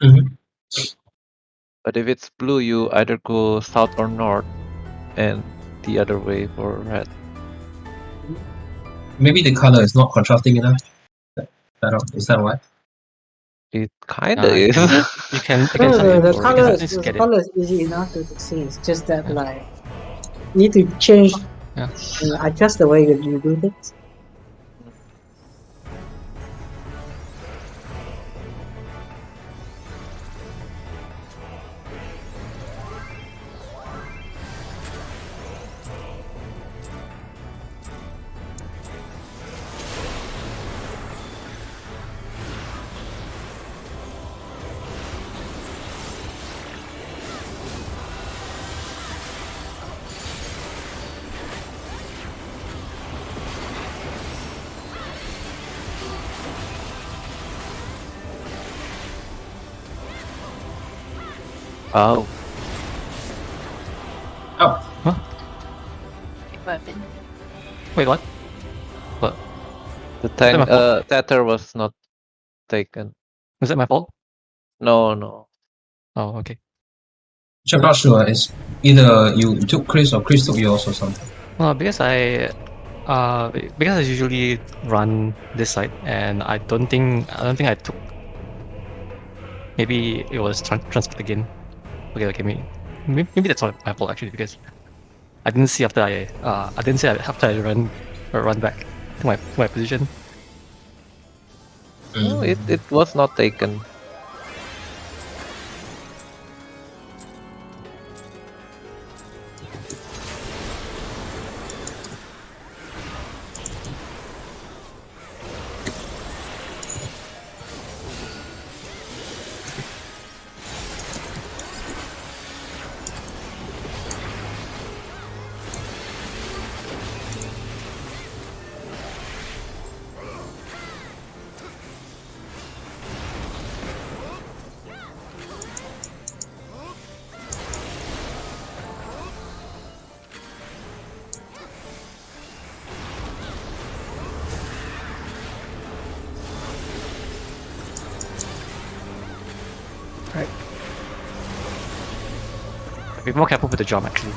Mhm. But if it's blue, you either go south or north, and the other way for red. Maybe the color is not contrasting enough. Is that why? It kinda You is. can No, start, no, the Or- color at is least the get it. color is easy enough to see. It's just that Yeah. like need to change Yeah. and adjust the way you do things. Oh, Oh, What happened? Wait, what? the that my tank fault? tether was not taken. Was that my fault? No. Oh, okay. which I'm not sure. It's either you took Chris or Chris took yours or something. Well, because I usually run this side, and I don't think I took. Maybe it was transferred again. Okay, maybe that's not my fault actually, because I didn't see after I run back to my position. No, it was not taken. Right. Be more careful with the jump actually.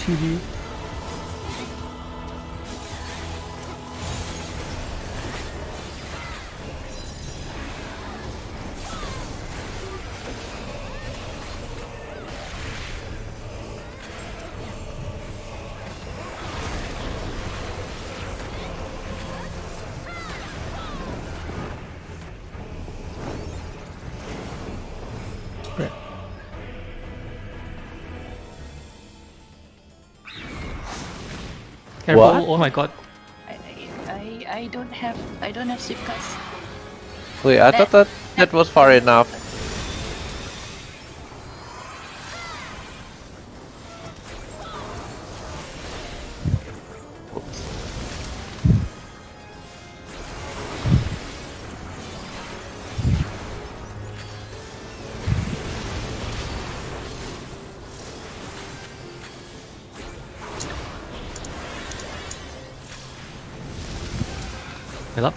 TV. Careful! What? Oh my god! I don't have Sipkas. Wait, I thought that was far enough. Mill up.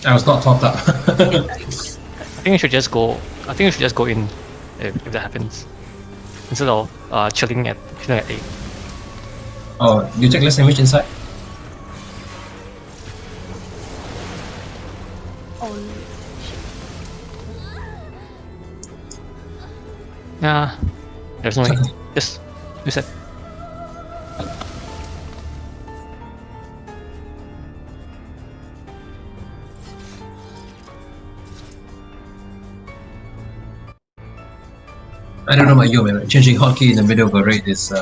I was not topped up. I think you should just go. I think you should just go in if that happens, instead of chilling at 8. Oh, you take less damage inside? Oh, Nah, there's no way. Just reset. I don't know about you, man. Changing hotkey in the middle of a raid is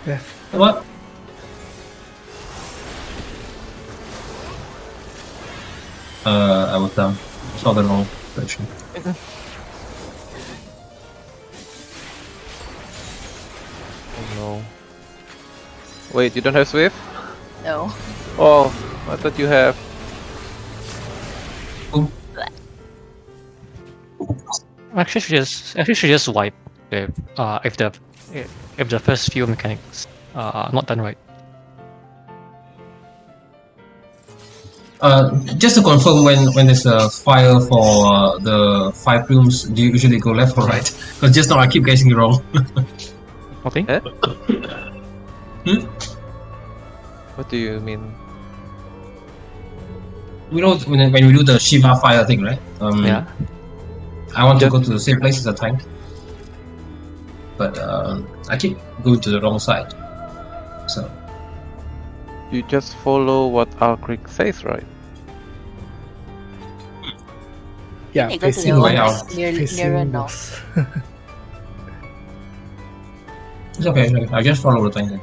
Death. what? I was down. Saw the wrong direction. Oh no. Wait, you don't have Swift? no. Oh, I thought you have. Actually, should just wipe if the first few mechanics are not done right. Just to confirm, when there's a fire for the 5 rooms, do you usually go left or right? Because just now I keep guessing wrong. Okay. Eh? Hmm? What do you mean? We know when we do the Shiva fire thing, right? Yeah. I want to Just- go to the same place as the tank, but I keep going to the wrong side. So You just follow what Alcric says, right? Yeah, You go to the facing way one out. that's near facing Reno. boss. it's okay. I just follow the tank. Then.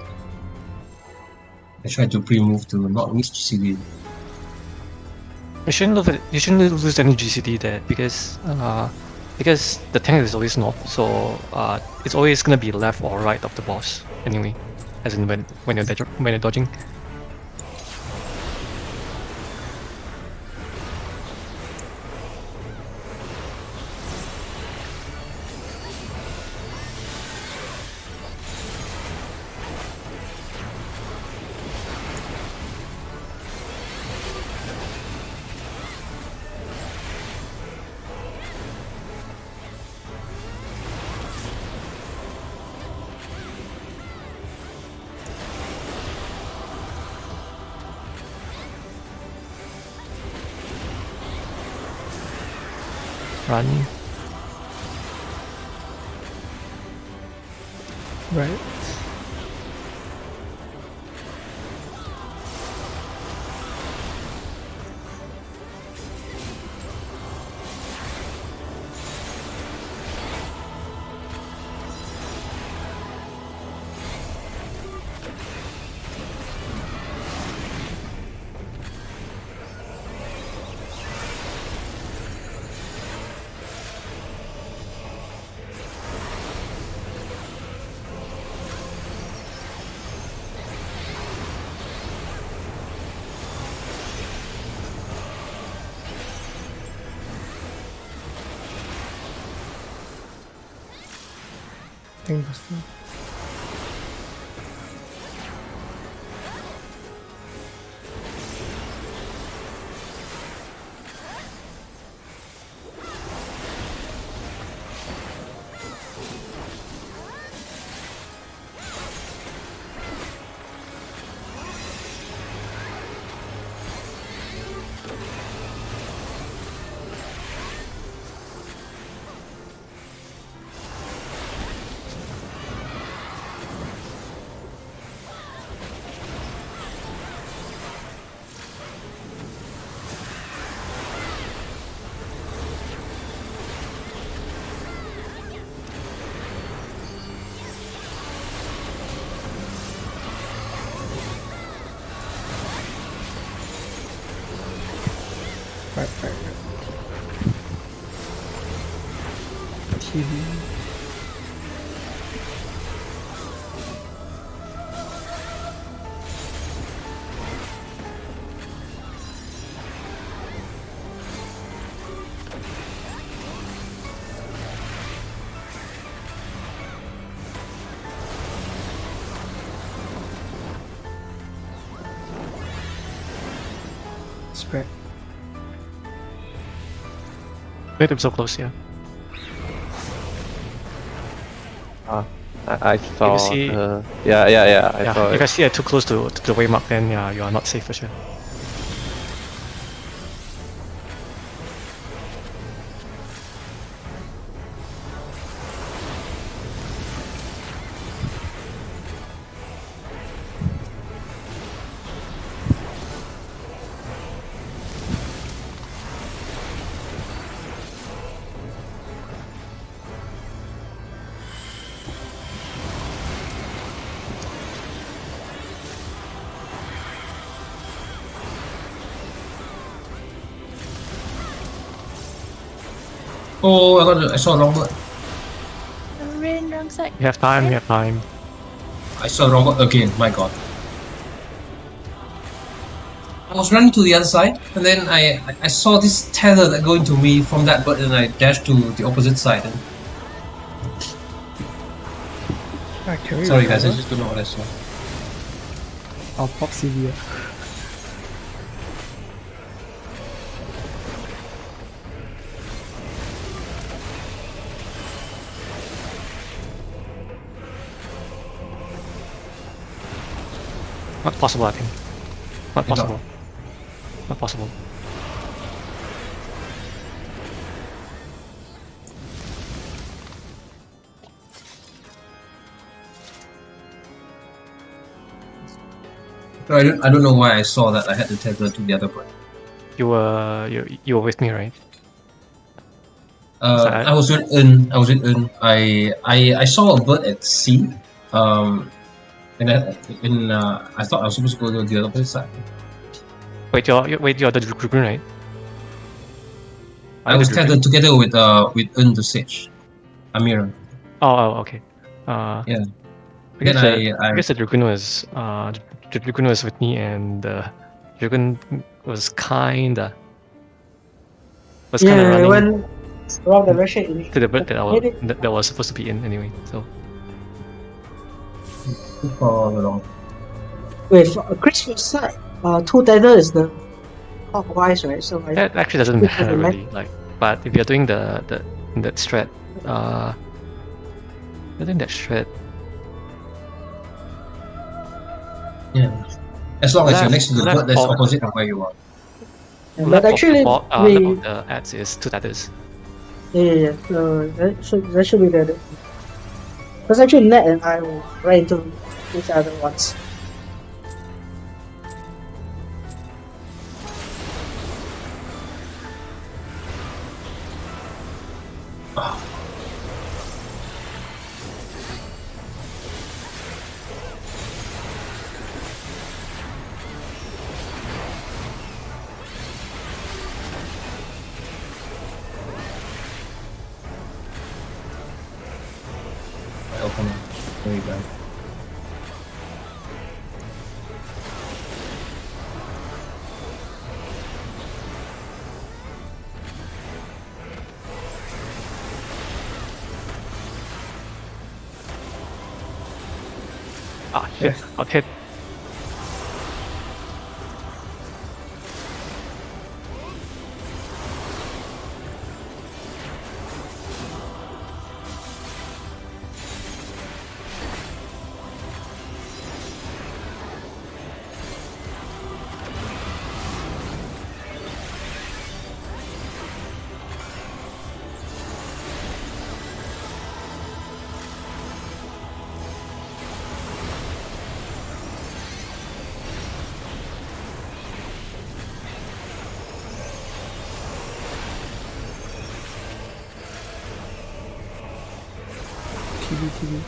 I try to pre-move to not miss GCD. You shouldn't lose any GCD there because the tank is always north, so it's always gonna be left or right of the boss anyway, as in when you're dodging. Run. Right. Thing buster. Right. TV. Spread. Wait, I'm so close, yeah. I saw see- the... Yeah, I saw If it. I see it too close to the waymark, then yeah, you are not safe for sure. Oh, I saw wrong word. Rain wrong side. You have time, you have time. I saw wrong word again. My God. I was running to the other side, and then I saw this tether that going to me from that bird, and I dashed to the opposite side. And Can we sorry guys, I recover? just don't know what I saw. I'll pop CV. Not possible, I think. Not You got- possible. Not possible. So I don't know why I saw that. I had to tether to the other bird. You were with me, right? Sorry. I was with Un. I saw a bird at sea. And I thought I was supposed to go to the other side. Wait, you're the Dragoon, right? I was tethered together with Un the Sage, Amira. Oh, okay. Yeah. I guess, Then I guess the Dragoon was the Dragoon was with me, and the Dragoon was kinda Yeah, running when wrong direction. to the bird that Hit it. that was supposed to be in anyway. So too far along. Wait, for Christmas side, two tether is the clockwise, right? So I that actually doesn't Which matter one, really. Like, but if you're doing that strat, you're doing that strat. Yeah. As long as you're Left- next to the left bird that's or- opposite of where you are. but left actually of the, we left of the ads is two tethers. yeah. So that should be the. Because actually Ned and I will run into each other once. I open it. There you go. Ah, shit. Yes. Got hit. TV.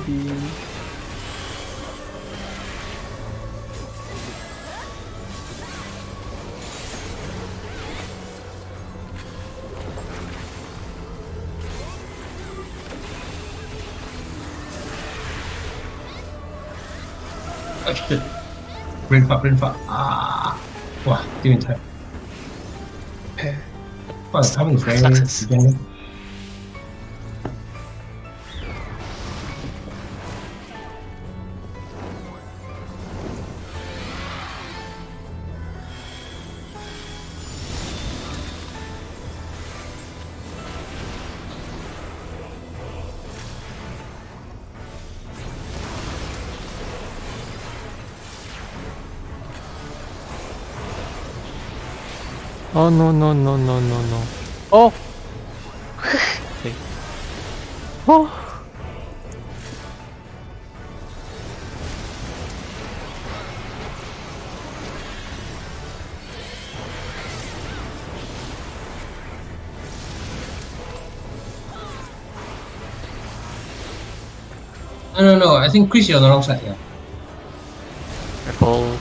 TV. Oh shit. Brain fart. Ah. Wow, didn't time. Pair. Wow, the timing is very Success. beginning. Oh no. Oh! Okay. Oh! No. I think Chris, you're on the wrong side. Yeah. Careful.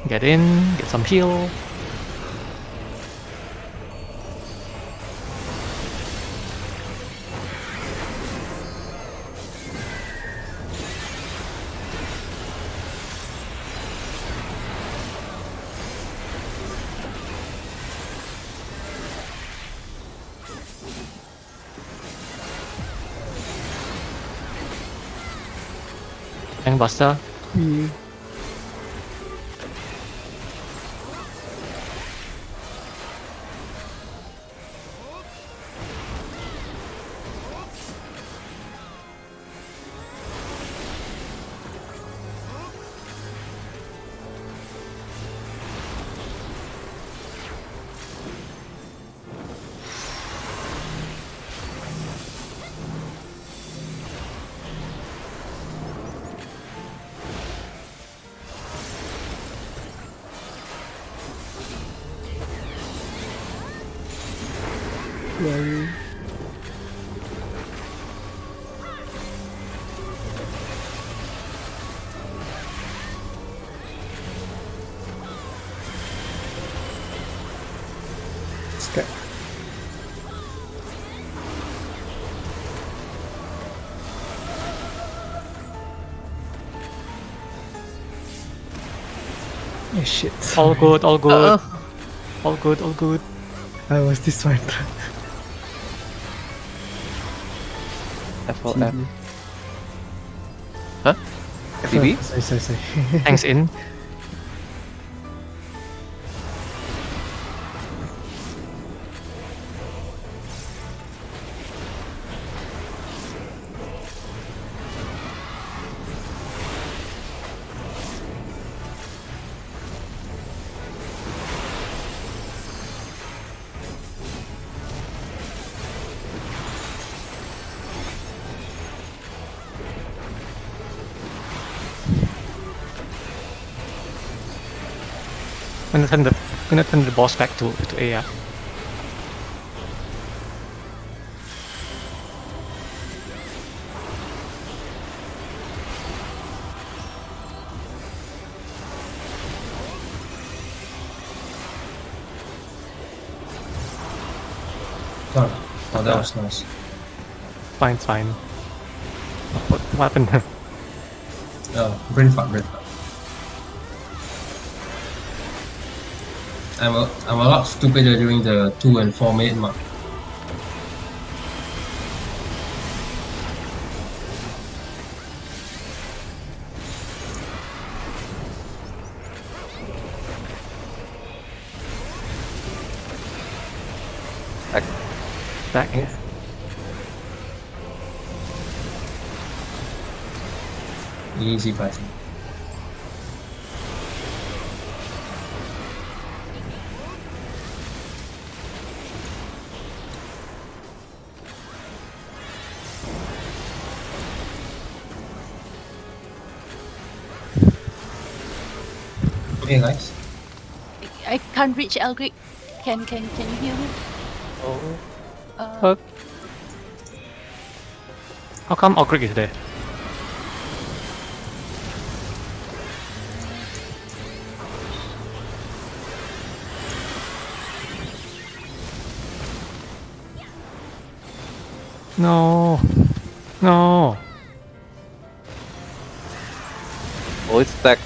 Get in, get some heal. Buster. We. Very. Step. Oh, shit. All sorry. good, all good, Uh-oh. all good, all good. I was this one. FLF. TV. Huh? TV? Sorry. Thanks in. Gonna turn the boss back to A. Yeah. Oh, that was nice. Fine, fine. What happened? Brain fart. I'm a lot stupider during the 2 and 4 minute mark. Back. Easy fighting. Hey guys. I can't reach Elgric. Can you hear me? Oh. How come Ogric is there? No. No. Oh, it's stacked.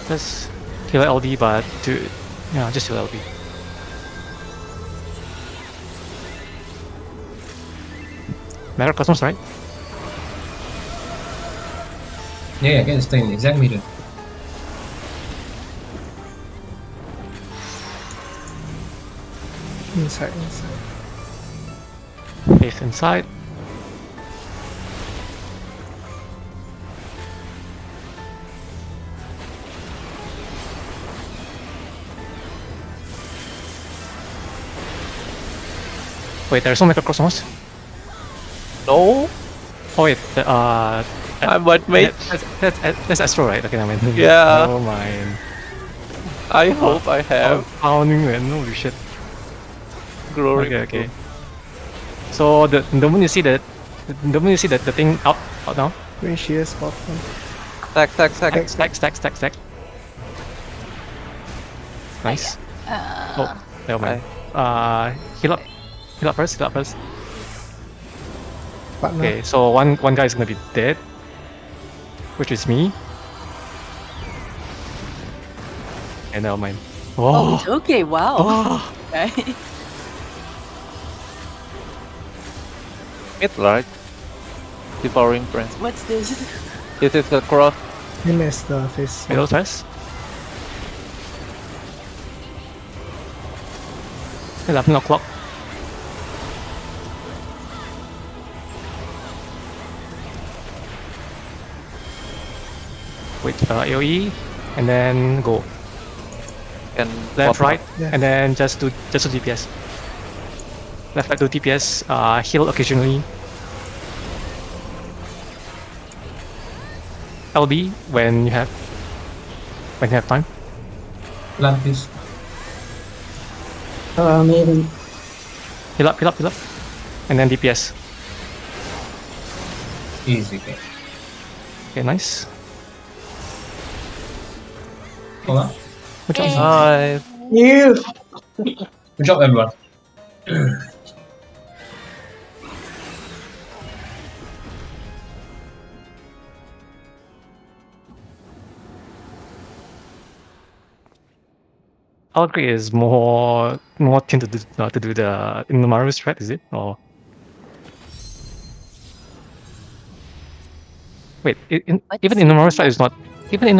Just heal LD, but just heal LD. Matter Cosmos, right? Yeah, I can stay in exact middle. Inside. Face inside. Wait, there's no Mega Cosmos? No, Oh wait, I'm what mate. that's Astro, right? Okay, I mean. Yeah. Oh my. I hope I have Pounding, man. Holy shit. growing. Okay. So the moment you see that, the thing out now. Green shear spot one. Stack. Nice. Uh, Oh, never mind. Heal up first. Partner. Okay, so one guy is gonna be dead, which is me. And never mind. oh, Oh. okay, wow. Oh. Okay. Mid right. Devouring Prince. What's this? This is the cross. Him as the face. Middle first. 11 o'clock. Wait, AoE, and then go And left, pop right, Left. and then just do DPS. Left, right, do DPS. Heal occasionally. LB when you have time. Land please. Maybe. Heal up, and then DPS. Easy game. Okay, nice. Hold on. Good job. Nice. You. Good job, everyone. Algri is more keen to do the Inamaru strat, is it? Or wait, even Inamaru strat is not even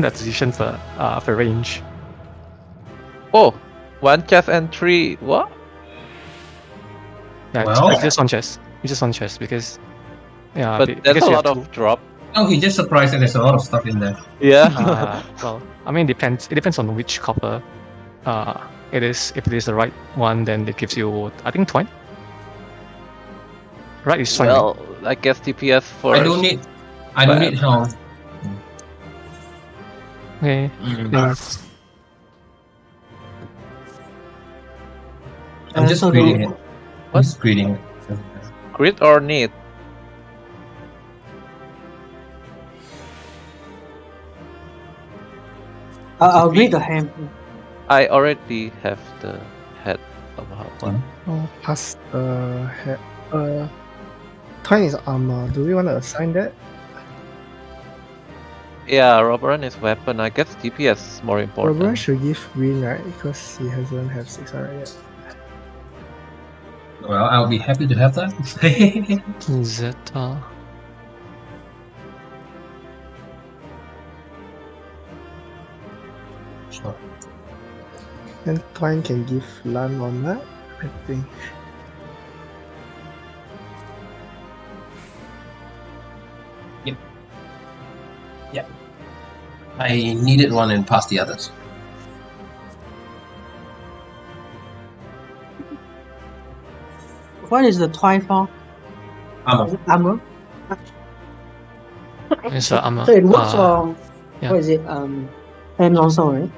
that position for range. Oh, one chest and three. What? Yeah, Well- it's just on chess. It's just on chess because But there's because a you lot have of drop. Oh, he just surprised and there's a lot of stuff in there. Yeah. well, I mean, it depends on which copper it is. If it is the right one, then it gives you, I think, twine. Right is twine. Well, I guess TPS first. I don't need helm. Okay. Mm. Yeah. I'm just so greeting it. What? Just greeting it. Grid or need? I'll read the hand. I already have the head of one. Oh, pass head. Twine is armor. Do we want to assign that? Yeah, Roberon is weapon. I guess TPS is more important. Roberon should give green, right? Because he hasn't have 600 yet. Well, I'll be happy to have that. Zeta. Sure. And Twine can give Lan on that, I think. I needed one and passed the others. What is the twine for? Armor. Is it armor? It's armor. So it works for yeah. what is it? Hand also, right?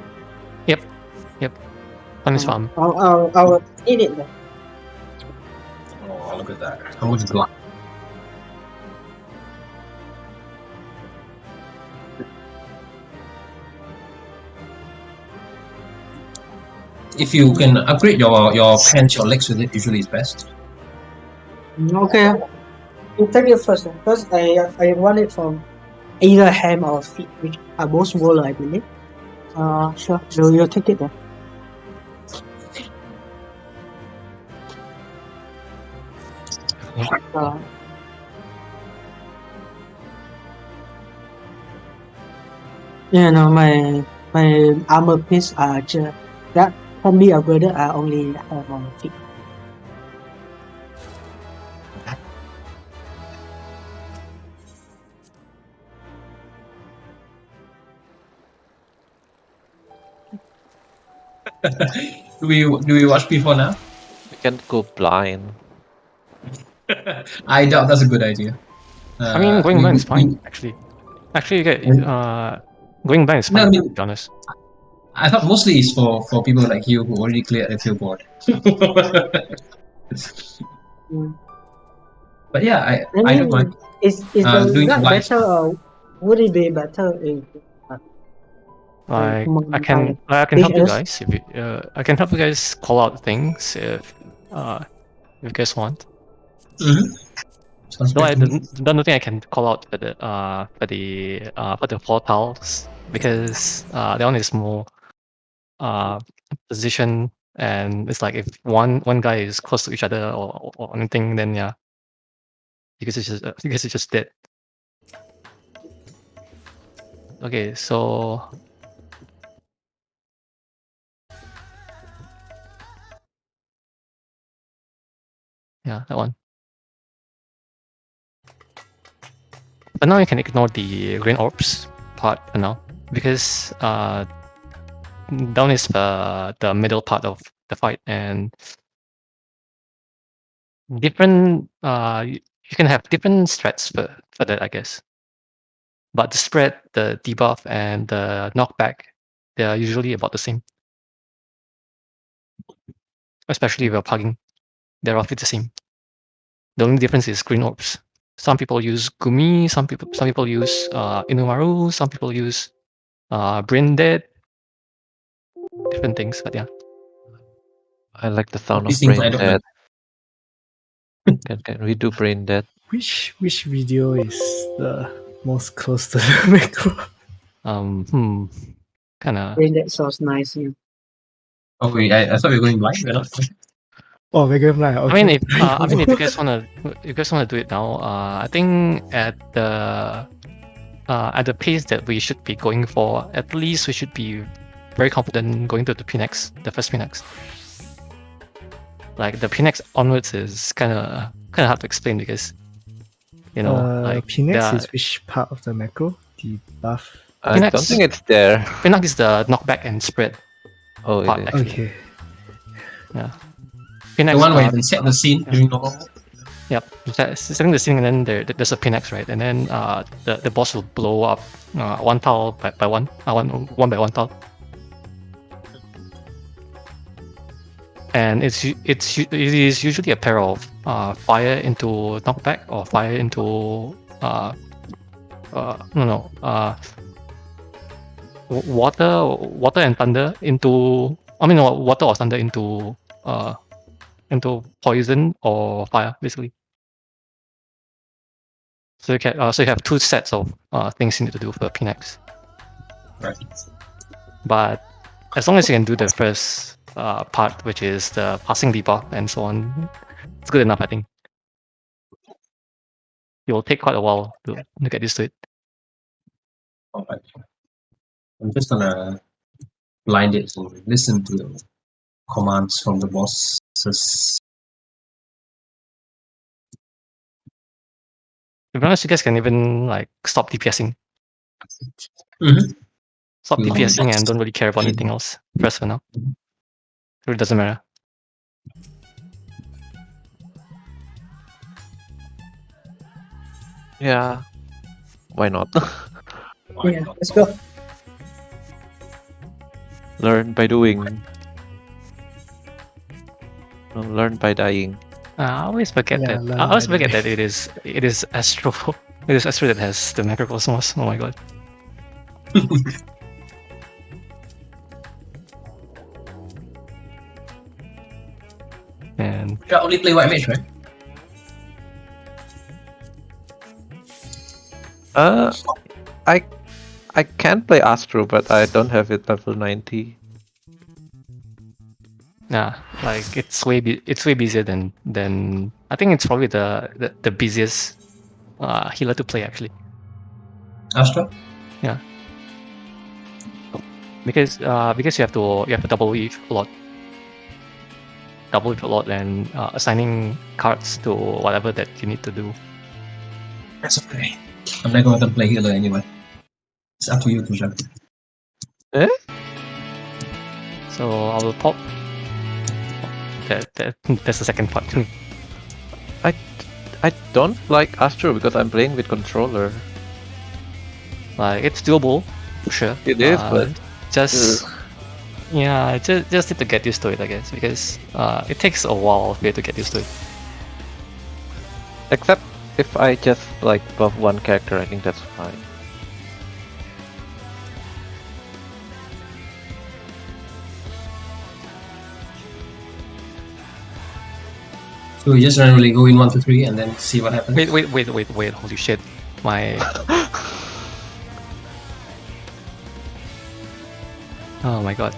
One is for armor. I'll need it then. Oh, look at that. How much blood? If you can upgrade your pants, your legs with it, usually is best. Okay. You take it first, because I want it from either hand or feet, which are both smaller, I believe. Sure. You'll take it then. Uh, yeah, no, my armor piece are just that can be upgraded are only hand or feet. Do we watch before now? We can go blind. I doubt that's a good idea. I mean, going blind is fine, actually. Actually, going blind is No, fine, I mean- to be honest. I thought mostly it's for people like you who already cleared the field board. Mm. But yeah, I don't mind. Is the doing that blind. better or would it be better if Like, come I on, can like, help you BS? guys if I can help you guys call out things if you guys want. Mm-hmm. Sounds Though good to me. don't think I can call out for the portals because that one is more position, and it's like if one guy is close to each other or anything, then yeah, because it's just dead. Okay, so yeah, that one. But now you can ignore the green orbs part for now because down is the middle part of the fight, and different you can have different strats for that, I guess. But the spread, the debuff, and the knockback, they are usually about the same. Especially if you're pugging, they're roughly the same. The only difference is green orbs. Some people use Gumi, some people use Inumaru, some people use brain dead, different things. But yeah, I like the sound These of things brain I don't dead. like. Can we do brain dead? Which video is the most close to the macro? kind of. Brain that sounds nice. Yeah. Oh wait, I thought we were going blind. We're not. Oh, Mega Blind. Okay. I mean, if you guys wanna do it now, I think at the pace that we should be going for, at least we should be very confident going to the Pnex, the first Pnex. Like the Pnex onwards is kind of hard to explain because like Pnex is which part of the macro? The buff. I don't Pnex- think it's there. Pnex is the knockback and spread Oh, it part is. actually. Okay. Yeah. The Pnex, one where you can set the scene yeah. during normal. Yep, setting the scene, and then there's a Pnex, right? And then the boss will blow up one tile by one, one by one tile. And it is usually a pair of fire into knockback or fire into water and thunder into water or thunder into poison or fire, basically. So you can so you have two sets of things you need to do for Pnex. Right. But as long as you can do the first part, which is the passing debuff and so on, it's good enough, I think. It will take quite a while to get used to it. Alright. I'm just gonna blind it and listen to the commands from the bosses. To be honest, you guys can even like stop DPSing. Mhm. Stop Mhm. DPSing and don't really care about anything else. Press for now. It really doesn't matter. Yeah. Why not? Yeah, let's go. Learn by doing. No, learn by dying. I always forget Yeah, that. learn I always by forget doing. that it is Astro. It is Astro that has the macrocosmos. Oh my god. And You can only play white mage, right? I can play Astro, but I don't have it level 90. yeah, like it's way busier than I think it's probably the busiest healer to play actually. Astra? Because you have to double weave a lot. And assigning cards to whatever that you need to do. That's okay. I'm not going to play healer anyway. It's up to you, Kushan. So I will pop. That's the second part. I don't like Astro because I'm playing with controller. Like it's doable, for sure. It is, but just just need to get used to it, I guess, because it takes a while for you to get used to it. except if I just like buff one character, I think that's fine. So we just randomly go in 1, 2, 3 and then see what happens. Wait! Holy shit! My oh my god!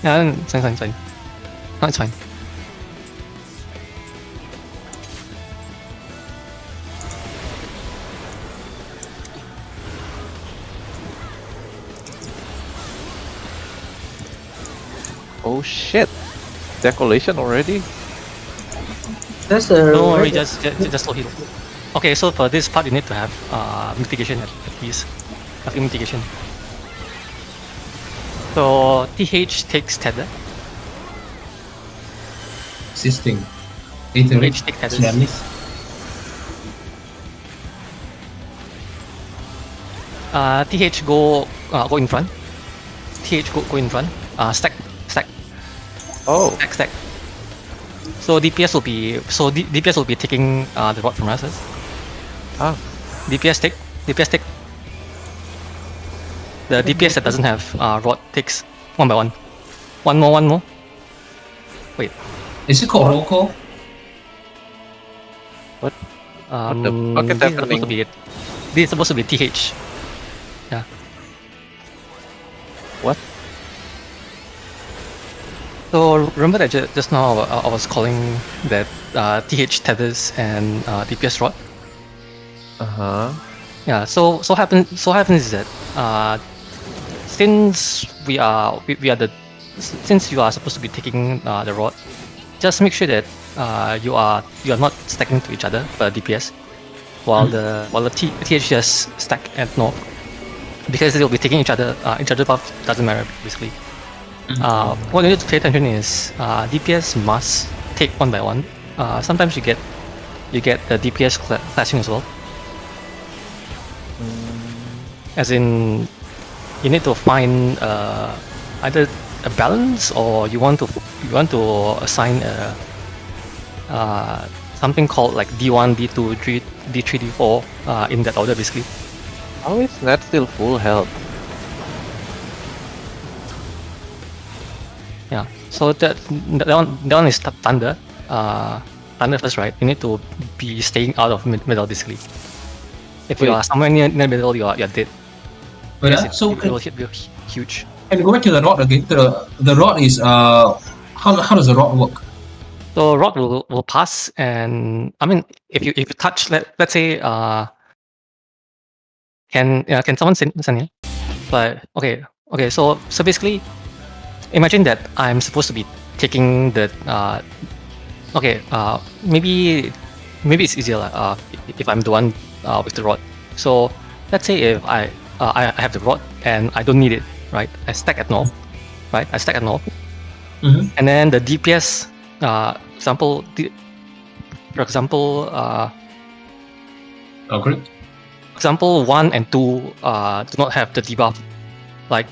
Yeah, it's fine. No, it's fine. Oh shit! Decollation already? That's the. Don't worry, just slow heal. Okay, so for this part you need to have mitigation at least. Have mitigation. So TH takes tether. Assisting. Iterate. TH takes tether. Slammies. TH go in front. TH go in front. Stack. Oh, Stack. So DPS will be taking the rod from us. ah, DPS take. The DPS that doesn't have rod takes one by one. One more. Is it called roll call? the fuck is This is supposed to happening? be this is supposed to be TH. Yeah. What? So remember that just now I was calling that TH tethers and DPS rod. Yeah. So happens is that since we are the since you are supposed to be taking the rod, just make sure that you are not stacking to each other for DPS, while the TH just stack at north, because they'll be taking each other buff, doesn't matter basically. What you need to pay attention is DPS must take one by one. Sometimes you get the DPS clashing as well. As in, you need to find either a balance, or you want to assign something called like D1, D2, D3, D4 in that order basically. How is that still full health? Yeah. So that one is thunder. Thunder first, right? You need to be staying out of middle basically. If you Wait. are somewhere near middle, you're dead. Wait, Yes, so it will hit you huge. can we go back to the rod again? The rod is how does the rod work? So rod will pass, and I mean if you touch, let's say can someone send here? But okay, so basically imagine that I'm supposed to be taking the maybe it's easier if I'm the one with the rod. So let's say if I have the rod and I don't need it, right? I stack at north, right? And then the DPS for example Okay. example 1 and 2 do not have the debuff. Like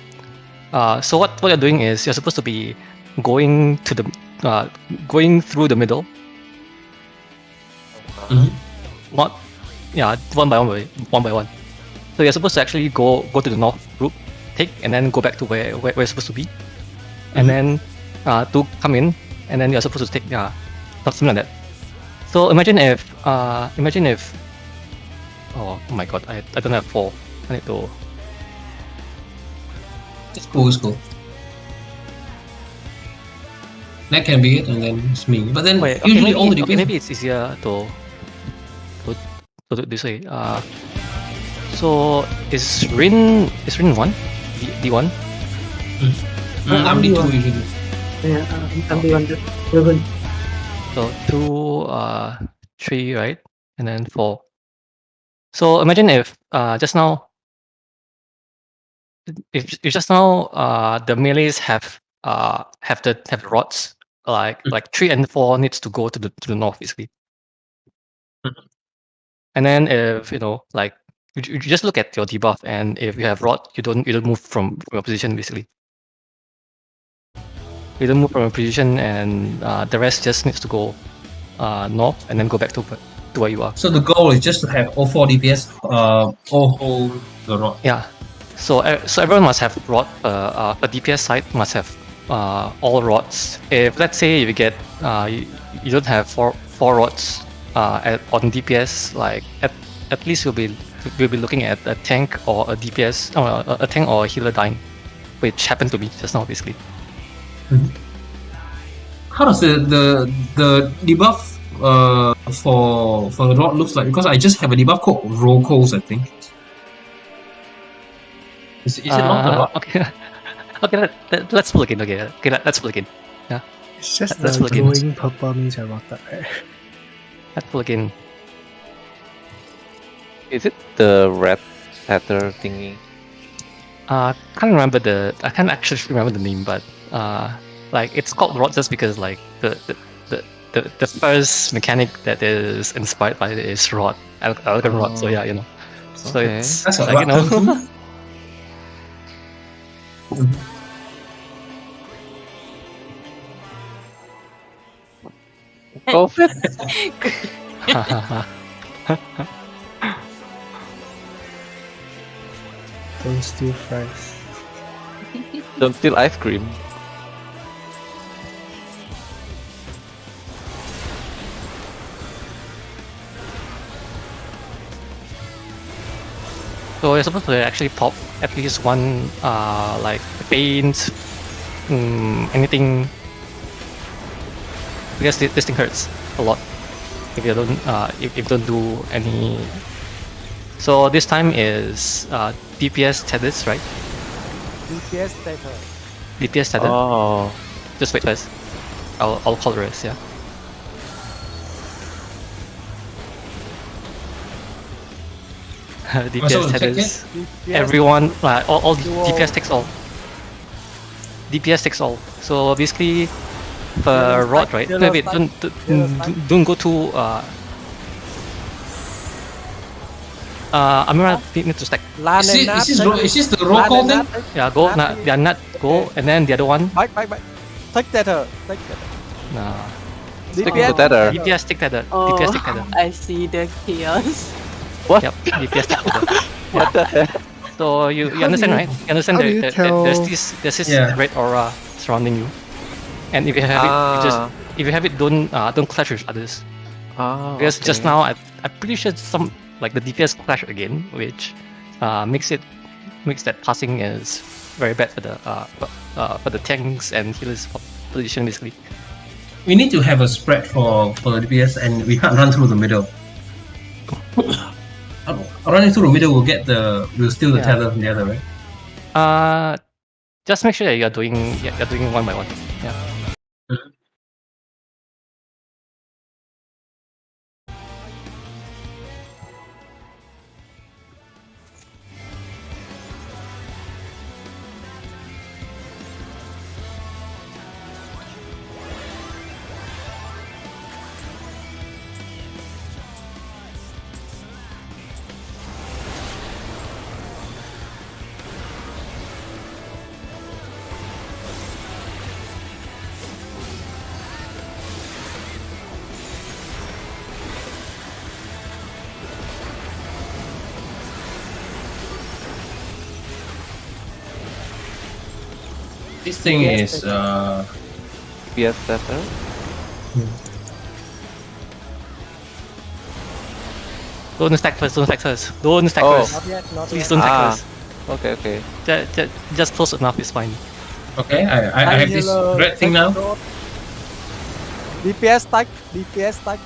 so what you're doing is you're supposed to be going to the going through the middle, not one by one. So you're supposed to actually go to the north group, take, and then go back to where you're supposed to be, and then to come in, and then you're supposed to take something like that. So imagine if oh my god, I don't have 4. I need to. It's cool. That can be it, and then it's me. But then Wait, usually all the DPS. maybe it's easier to do this way. So is Rin 1? D1? I'm D2 usually. Yeah, I'm the one driven. So 2, 3, right? And then 4. So imagine if just now the melees have the rods, like 3 and 4 needs to go to the north basically. And then if like you just look at your debuff, and if you have rod, you don't move from your position basically. You don't move from your position, and the rest just needs to go north and then go back to where you are. So the goal is just to have all 4 DPS all hold the rod. Yeah. So everyone must have rod. A DPS side must have all rods. If let's say you get you don't have four rods on DPS, like at least we'll be looking at a tank or a DPS, or a tank or a healer dying, which happened to me just now basically. How does the debuff for the rod looks like? Because I just have a debuff called roll calls, I think. Is it not the rod? Okay. Okay, let's plug in. Okay, let's plug in. Yeah, It's just Let's the look in. glowing purple means I rocked up. let's plug in. Is it the red tether thingy? I can't actually remember the name, but like it's called rod just because like the first mechanic that is inspired by it is rod, Algon rod. So yeah, So Okay. it's That's a like, rod. Go fit. Don't steal fries. Don't steal ice cream. So you're supposed to actually pop at least one, like paint, anything, because this thing hurts a lot if you don't, if you don't do any. So this time is DPS tethers, right? DPS tether. DPS tether. Oh. Just wait first. I'll call the rest. Yeah. DPS Also, check tethers. DPS Everyone, all Duo. DPS takes all. DPS takes all. So basically, per rod, right? Yellow Wait, stack. don't go to Amira need to stack. Lan and Nat. Is this the roll call thing? Yeah, go. Nat, Yeah, not go, and then the other one. Bye. Take tether. Take tether. Nah. Stick to DPS tether. DPS take tether. Oh, DPS take tether. I see the chaos. What? Yep. DPS take tether. What the heck? So you How understand, do you- right? You understand how do you there's tell- this Yeah. red aura surrounding you, and if you have it, you just if you have it, don't clash with others. Oh, Because just okay. now I'm pretty sure some like the DPS clash again, which makes that passing is very bad for the tanks and healers position basically. We need to have a spread for the DPS, and we can't run through the middle. Running through the middle will steal the Yeah. tether from the other, right? Just make sure that you're doing one by one. Yeah. This thing is DPS tether. Don't stack first. Don't stack first. Don't stack Oh. first. Not yet. Not Please yet. don't stack Ah. first. Okay. Just close enough is fine. okay. I have this Yellow, red thing now. road. DPS stack. DPS stack.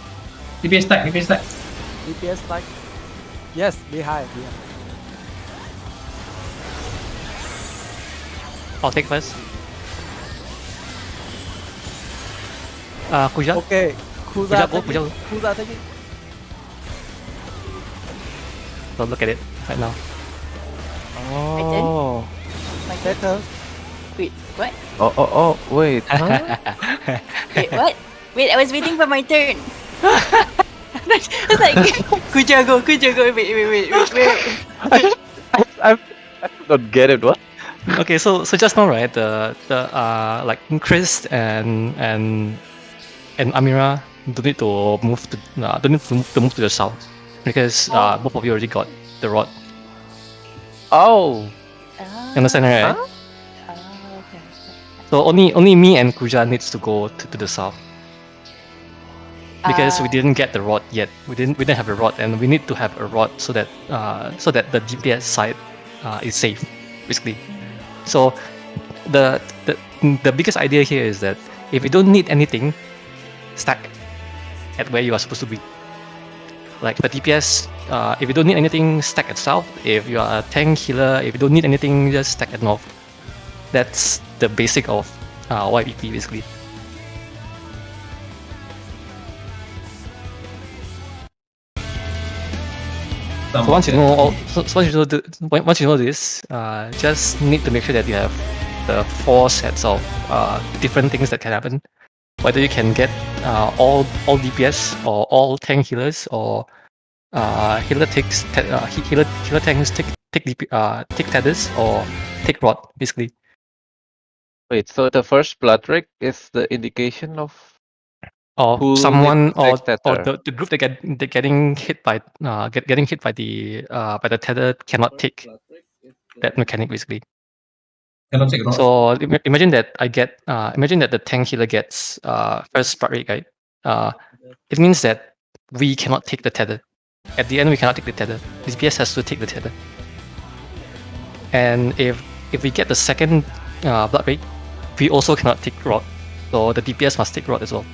DPS stack. DPS stack. Yes, behind. I'll take first. Kuja. Okay. Kuja, Kuza, go. take it. Kuza, take it. Don't look at it right now. Oh. My turn. Tether. Wait, what? Oh. Wait. Huh? Wait, what? Wait, I was waiting for my turn. It's like Kuja go. Wait. I don't get it. What? Okay, so just now, right? The like Chris and Amira don't need to move to the south because both of you already got the rod. Oh. You understand, right? Okay. So only me and Kuja needs to go to the south because we didn't get the rod yet. We didn't have a rod, and we need to have a rod so that the DPS side is safe, basically. So the biggest idea here is that if you don't need anything, stack at where you are supposed to be. Like for DPS, if you don't need anything, stack at south. If you are a tank healer, if you don't need anything, just stack at north. That's the basic of YPP basically. So once you know once you know this, just need to make sure that you have the 4 sets of different things that can happen. Whether you can get all DPS or all tank healers or healer takes healer tanks take tethers or take rod basically. Wait. So the first blood drake is the indication of Or who someone needs to or take tether? the group getting hit by getting hit by the tether cannot take that mechanic basically. Cannot take rod. So imagine that imagine that the tank healer gets first spark rate, right? It means that we cannot take the tether. At the end, we cannot take the tether. DPS has to take the tether. And if we get the second blood rate, we also cannot take rod. So the DPS must take rod as well.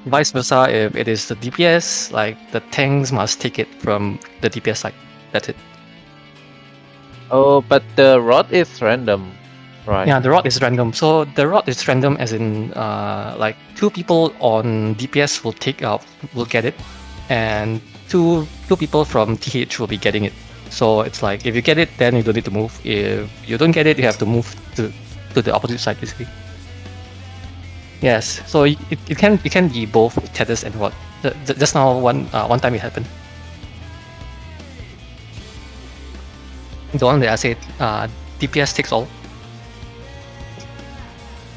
Vice versa, if it is the DPS, like the tanks must take it from the DPS side. That's it. Oh, but the rod is random, right? Yeah, the rod is random. So the rod is random, as in like 2 people on DPS will get it, and two people from TH will be getting it. So it's like if you get it, then you don't need to move. If you don't get it, you have to move to the opposite side basically. Yes, so it can be both tethers and rod. Just now one time it happened. The one that I said DPS takes all.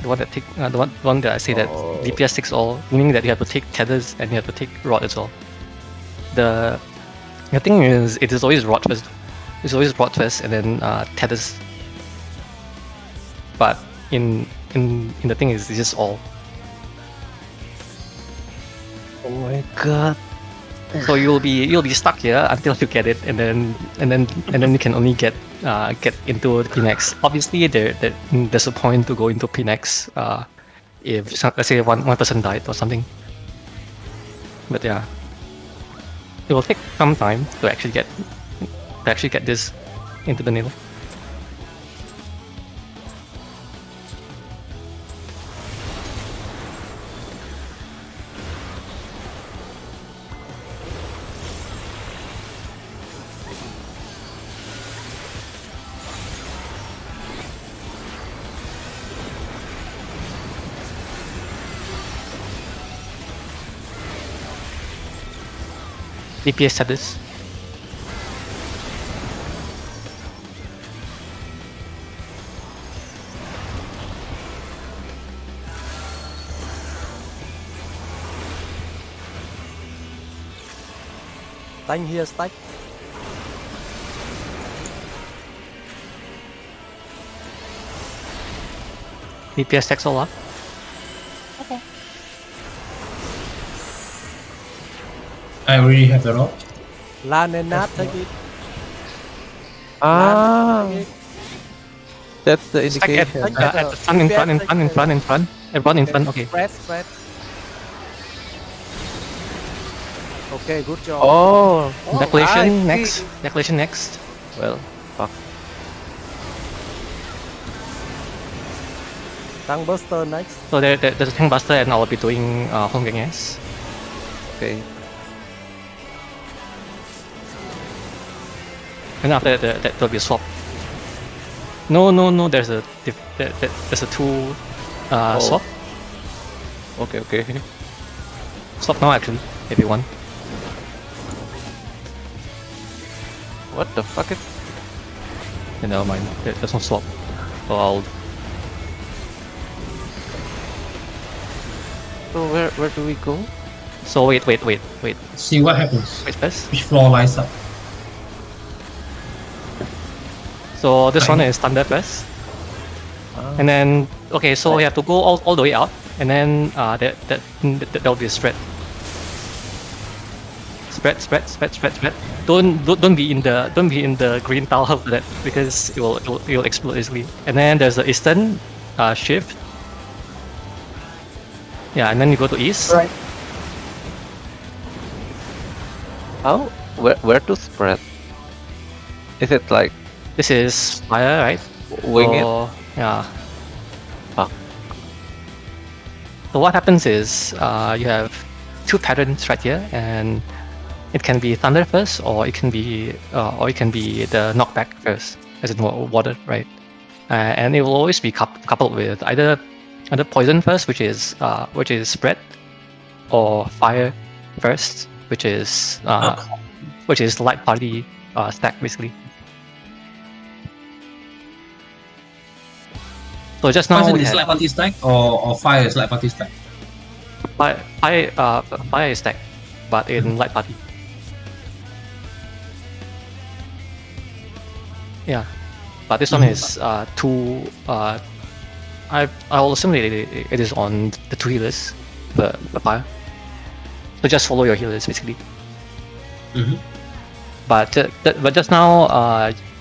The one that I say that DPS takes all, meaning that you have to take tethers and you have to take rod as well. The thing is, it is always rod first. It's always rod first and then tethers. But in the thing is, it's just all. Oh my god. So you'll be stuck here until you get it, and then you can only get into the P-Nex. Obviously, there's a point to go into P-Nex if let's say one person died or something. But yeah, it will take some time to actually get this into the needle. DPS had this. Tank here, stack. DPS stacks all up. Okay. I already have the rod. Lan and Nat, take it. Ah, Take it. that's the Stack at indication. the front, in front. Everyone in front. Okay. Spread. Okay, good job. Oh, Declaration I next. see. Declaration next. Well, fuck. Tank Buster next. So there's a tank buster, and I'll be doing home gang S. Okay. And after that, there'll be a swap. No. There's a two swap. Okay. Swap now actually, if you want. What the fuck is? Never mind. There's no swap. So I'll. So where do we go? So wait. See what happens. Wait first. Which floor lights up? So this one is thunder first. And then okay, so you have to go all the way out, and then there'll be a spread. Spread. Don't be in the green tile after that, because it will explode easily. And then there's the eastern shift. Yeah, and then you go to east. Right. How? Where to spread? Is it like This is fire, right? wing it? So, yeah. Fuck. So what happens is you have 2 patterns right here, and it can be thunder first, or it can be the knockback first, as in water, right? And it will always be coupled with either poison first, which is spread, or fire first, which is light party stack basically. So just now Poison we is had light party stack or fire is light party stack? fire is stack, but in light party. Yeah, but this one is two. I will assume that it is on the two healers, the fire. So just follow your healers basically. Mhm. But just now,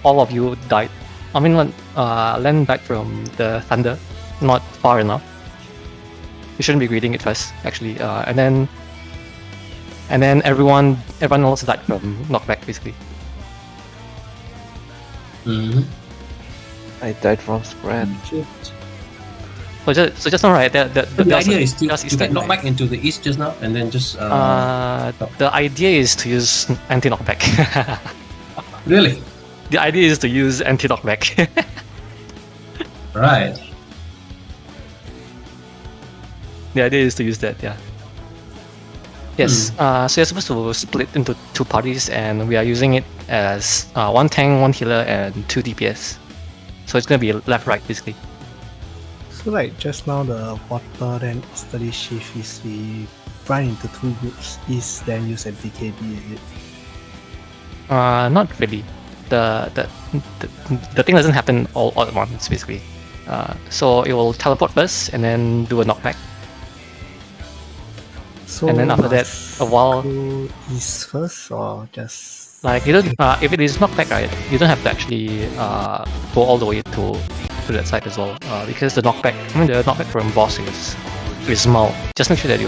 all of you died. I mean, Len died from the thunder, not far enough. You shouldn't be greeting it first, actually. And then everyone else died from knockback, basically. Mhm. I died from spread. So just now, right? The idea is to just get that, knocked right? back into the east just now, and then just The idea is to use anti-knockback. really The idea is to use anti-knockback. right. The idea is to use that, yeah. Yes, so you're supposed to split into two parties, and we are using it as one tank, one healer, and 2 DPS. So it's gonna be left-right, basically. So like just now the water then easterly shift is we run into two groups, east then use MTKB, is it? Not really. The thing doesn't happen all at once, basically. So it will teleport first, and then do a knockback. So And then after that, must a while- go east first or just Like you don't, if it is knockback, right, you don't have to actually go all the way to that side as well, because the knockback from boss is small. Just make sure that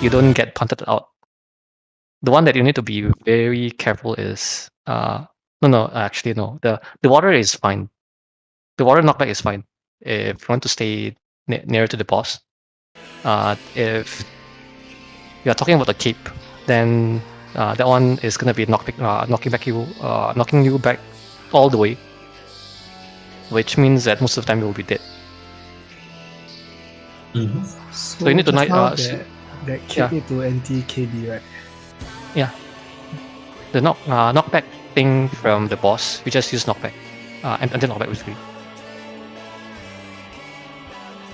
you don't get punted out. The one that you need to be very careful is actually no, the water is fine. The water knockback is fine if you want to stay nearer to the boss. If you are talking about the cape, then that one is gonna be knocking you back all the way, which means that most of the time you will be dead. Mhm. so you need to just now that that keep yeah. me to NTKB, right? The knockback thing from the boss, you just use knockback, and then knockback basically.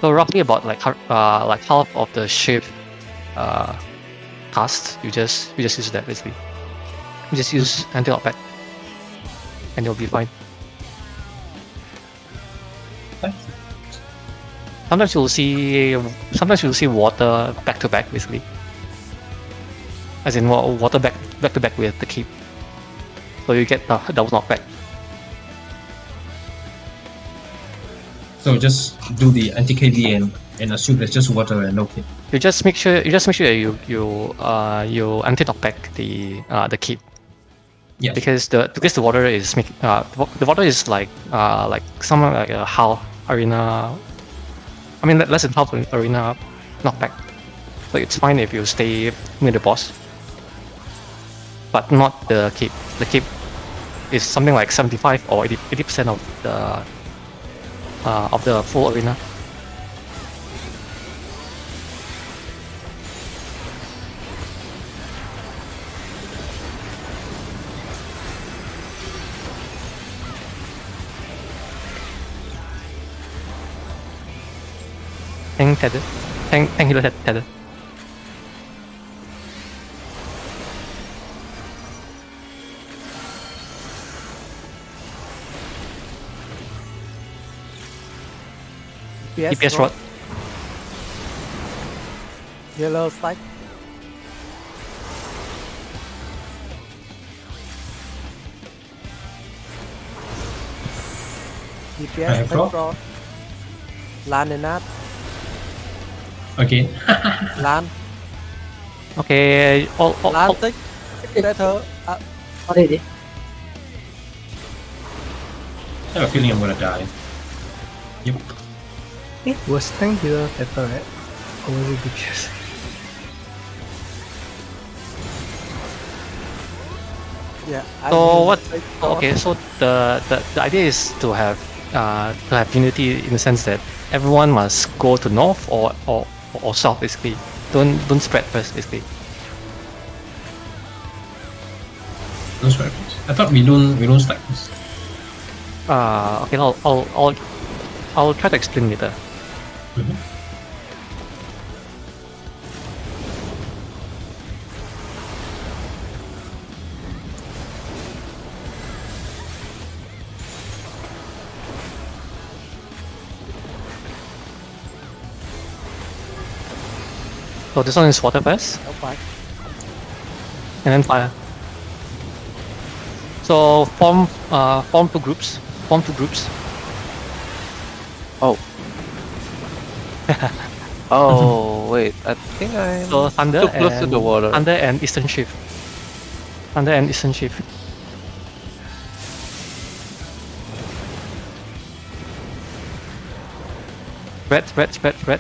So roughly about like half of the shift cast, you just use that basically. You just use anti knockback, and you'll be fine. Sometimes you'll see water back to back basically, as in water back to back with the keep. So you get double knockback. So just do the anti-KB and assume there's just water and no kit. You just make sure that you anti knockback the keep. Yes. Because the water is the water is like something like a half arena. I mean less than half arena knockback. So it's fine if you stay near the boss, but not the keep. The keep is something like 75 or 80% of the full arena. Tank tether. Tank healer tether. DPS rod. Yellow stack. DPS Alright, bro. stack rod. Lan and Nat. Okay. Lan. Okay, all Lan tích. Better. Already. I have a feeling I'm gonna die. Yep. Was tank healer better, right? Or was it DPS? Yeah. So what? Take rod. Okay, so the idea is to have unity in the sense that everyone must go to north or south basically. Don't spread first basically. No swear. I thought we don't stack this. Okay, I'll try to explain later. Mhm. So this one is water first, Okay. and then fire. So form two groups. Form two groups. Oh. Oh wait, I think I'm So thunder too close to and the water. Thunder and Eastern Shift. Thunder and Eastern Shift. Spread.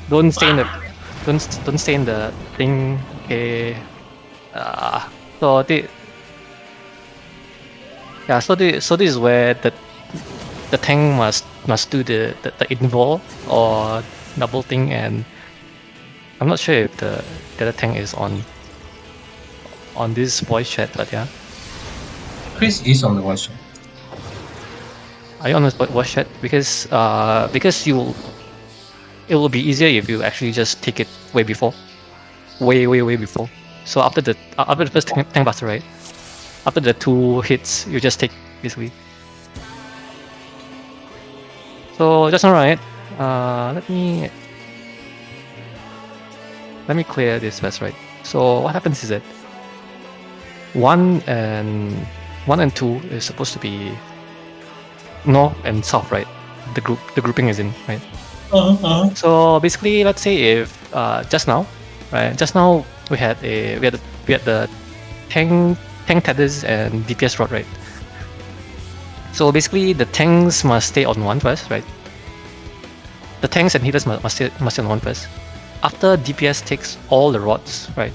Don't stay in the don't stay in the thing. Okay. So this is where the tank must do the invol or double thing, and I'm not sure if the other tank is on this voice chat, but yeah. Chris is on the voice chat. Are you on the voice chat? Because it will be easier if you actually just take it way before. Way before. So after the first tank buster, right? After the 2 hits, you just take basically. So that's alright. Let me clear this first, right? So what happens is that 1 and 2 is supposed to be north and south, right? The grouping is in, right? So basically, let's say if just now, right? Just now we had the tank tethers and DPS rod, right? So basically, the tanks must stay on 1 first, right? The tanks and healers must stay on 1 first. After DPS takes all the rods, right?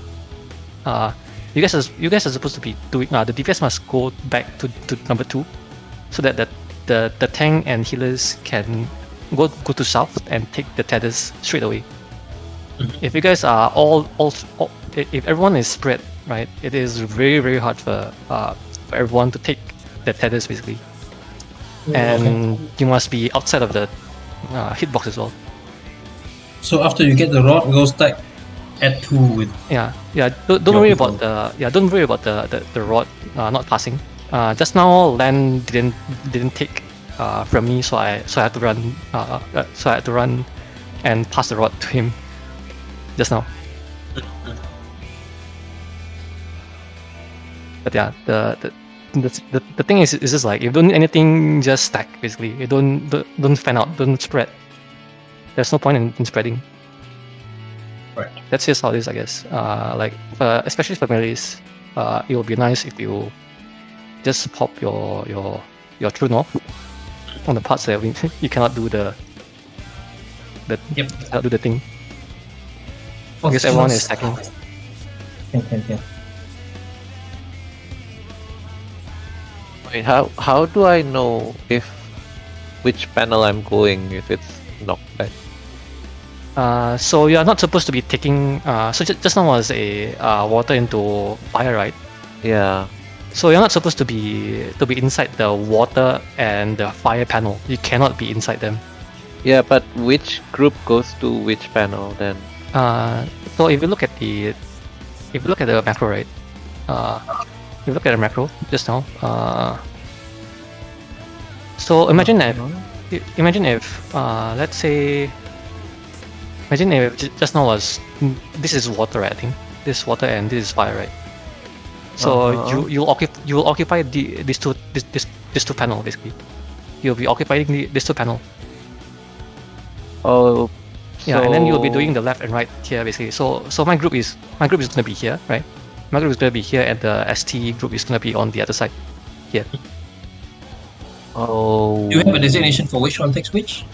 You guys are supposed to be doing. The DPS must go back to number 2, so that the tank and healers can go to south and take the tethers straight away. If you guys are all if everyone is spread, right, it is very hard for everyone to take the tethers basically, and you must be outside of the hitbox as well. So after you get the rod, go stack at 2 with. Yeah. Don't worry about the rod not passing. Just now Len didn't take from me, so I had to run. So I had to run and pass the rod to him just now. But yeah, the thing is just like, if you don't need anything, just stack basically. You don't fan out, don't spread. There's no point in spreading. Right. That's just how it is, I guess. Like especially for melees, it would be nice if you just pop your true north on the parts that you cannot do cannot do the thing. Because everyone is stacking. Can. Wait, how do I know which panel I'm going if it's knockback? So you are not supposed to be taking. So just now was a water into fire, right? Yeah. So you're not supposed to be inside the water and the fire panel. You cannot be inside them. Yeah, but which group goes to which panel then? So if you look at the macro, right? If you look at the macro just now. So imagine if let's say. Imagine if just now was, this is water, right? I think this is water and this is fire, right? So you will occupy these two panel basically. You'll be occupying this 2 panel. Oh. Yeah, and then you'll be doing the left and right here basically. So my group is gonna be here, right? My group is gonna be here, and the ST group is gonna be on the other side here. Oh. Do you have a designation for which one takes which?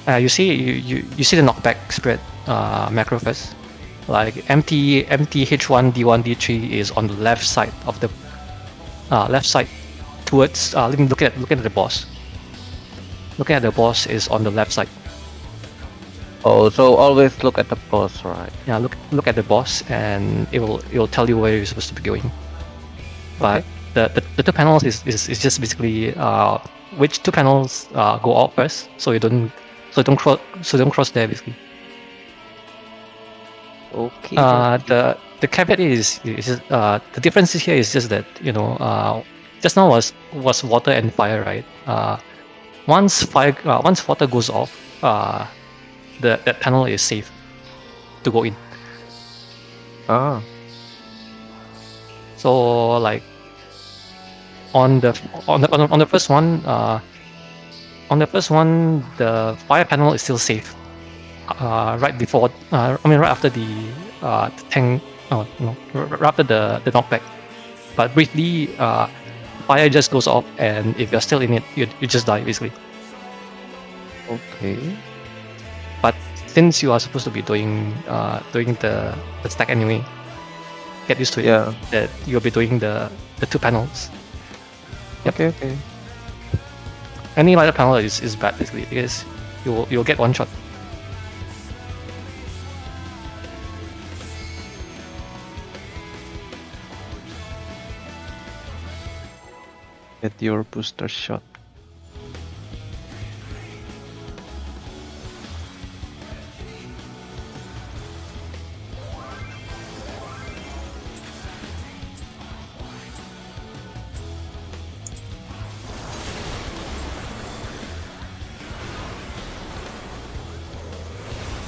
You see the knockback spread macro first. Like empty H1 D1 D3 is on the left side of the left side towards. Let me look at the boss. Looking at the boss is on the left side. Oh, so always look at the boss, right? Yeah, look at the boss, and it will tell you where you're supposed to be going. But the 2 panels is just basically which 2 panels go out first, so don't cross there basically. Okay. The caveat is just, the difference here is just that just now was water and fire, right? once water goes off, that panel is safe to go in. Ah. So like on the first one, the fire panel is still safe. Right before, right after the tank. Oh no, right after the knockback. But briefly, fire just goes off, and if you're still in it, you just die basically. Okay. But since you are supposed to be doing the stack anyway, get used to it. Yeah. That you'll be doing the 2 panels. Yep. Okay. Any lighter panel is bad basically because you'll get one shot. Get your booster shot.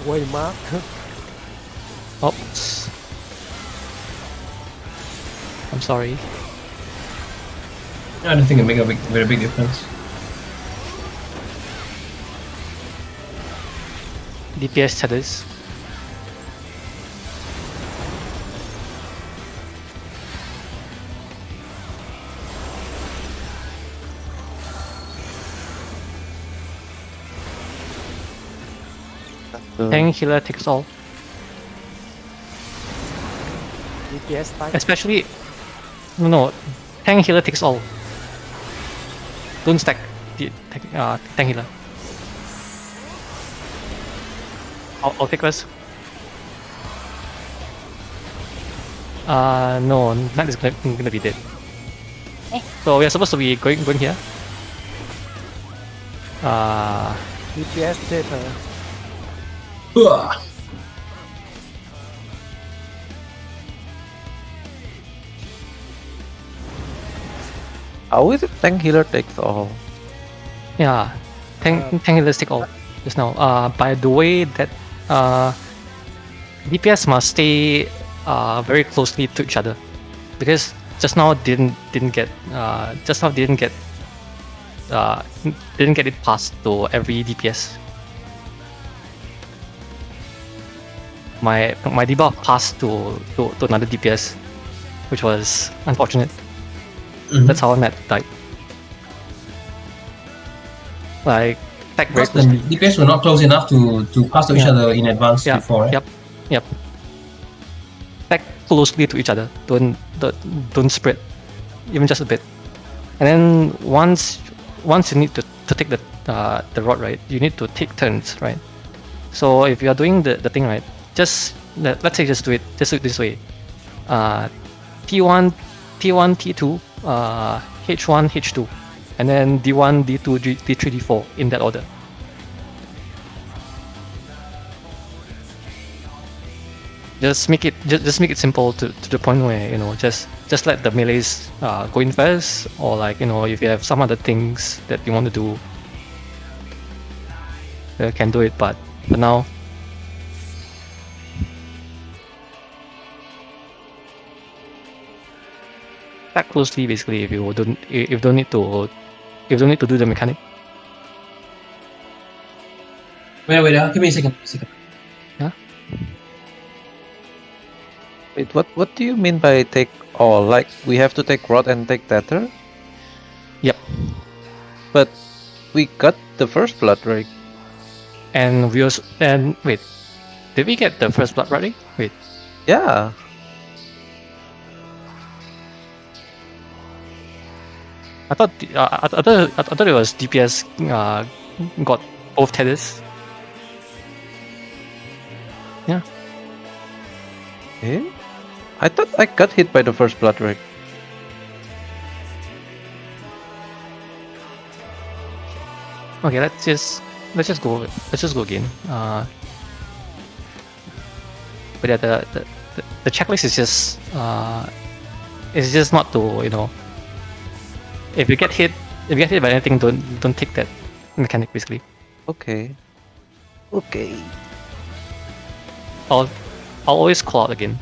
Wait, Mark. Oops. I'm sorry. I don't think it make a very big difference. DPS status. Tank healer takes all. DPS type. Especially no, tank healer takes all. Don't stack the tank healer. I'll take this. No, Knight is gonna be dead. Eh. So we are supposed to be going here. DPS data. Ugh. How is it tank healer takes all? Yeah, tank healers take all just now. By the way that DPS must stay very closely to each other because just now didn't get it past to every DPS. My debuff passed to another DPS, which was unfortunate. That's how Matt died. Like attack very Because the closely. DPS were not close enough to pass to each Yeah. other in advance Yeah, before, right? Yep. Attack closely to each other. Don't spread, even just a bit. And then once you need to take the rod, right, you need to take turns, right? So if you are doing the thing right, let's say just do it this way. T1, T2, H1, H2, and then D1, D2, D3, D4 in that order. Just make it simple to the point where just let the melees go in first, or like if you have some other things that you want to do, you can do it. But for now, attack closely basically if you don't need to do the mechanic. Wait, give me a second. Wait, what do you mean by take all? Like we have to take rod and take tether? Yep. But we got the first blood, right? And we also wait, did we get the first blood ready? Wait, Yeah. I thought I thought it was DPS got both tethers. Eh? I thought I got hit by the first blood, right? Okay, let's just go again. But yeah, the checklist is just not to if you get hit by anything, don't take that mechanic basically. Okay. Okay. I'll always call out again.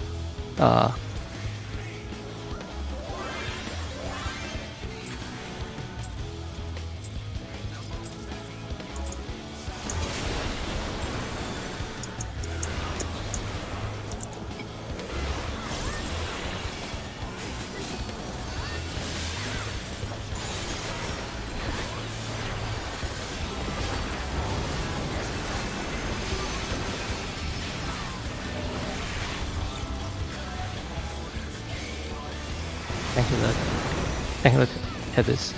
Thank you, Lord. Thank you, Lord. Have this.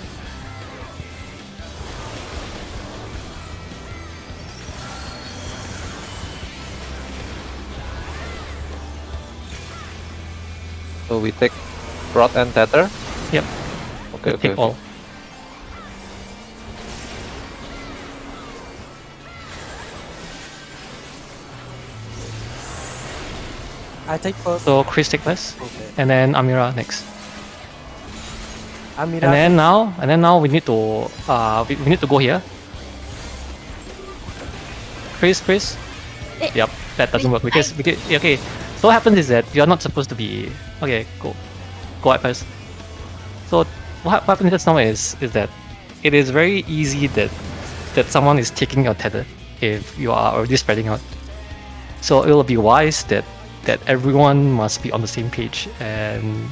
So we take rod and tether. Yep. Okay. Take Okay. all. I take first. So Chris take first, Okay. and then Amira next. Amira. And then now we need to we need to go here. Chris. Eh, Yep, that doesn't work because okay. So what happens is that you're not supposed to be okay. Go at first. So what happens just now is that it is very easy that someone is taking your tether if you are already spreading out. So it will be wise that everyone must be on the same page and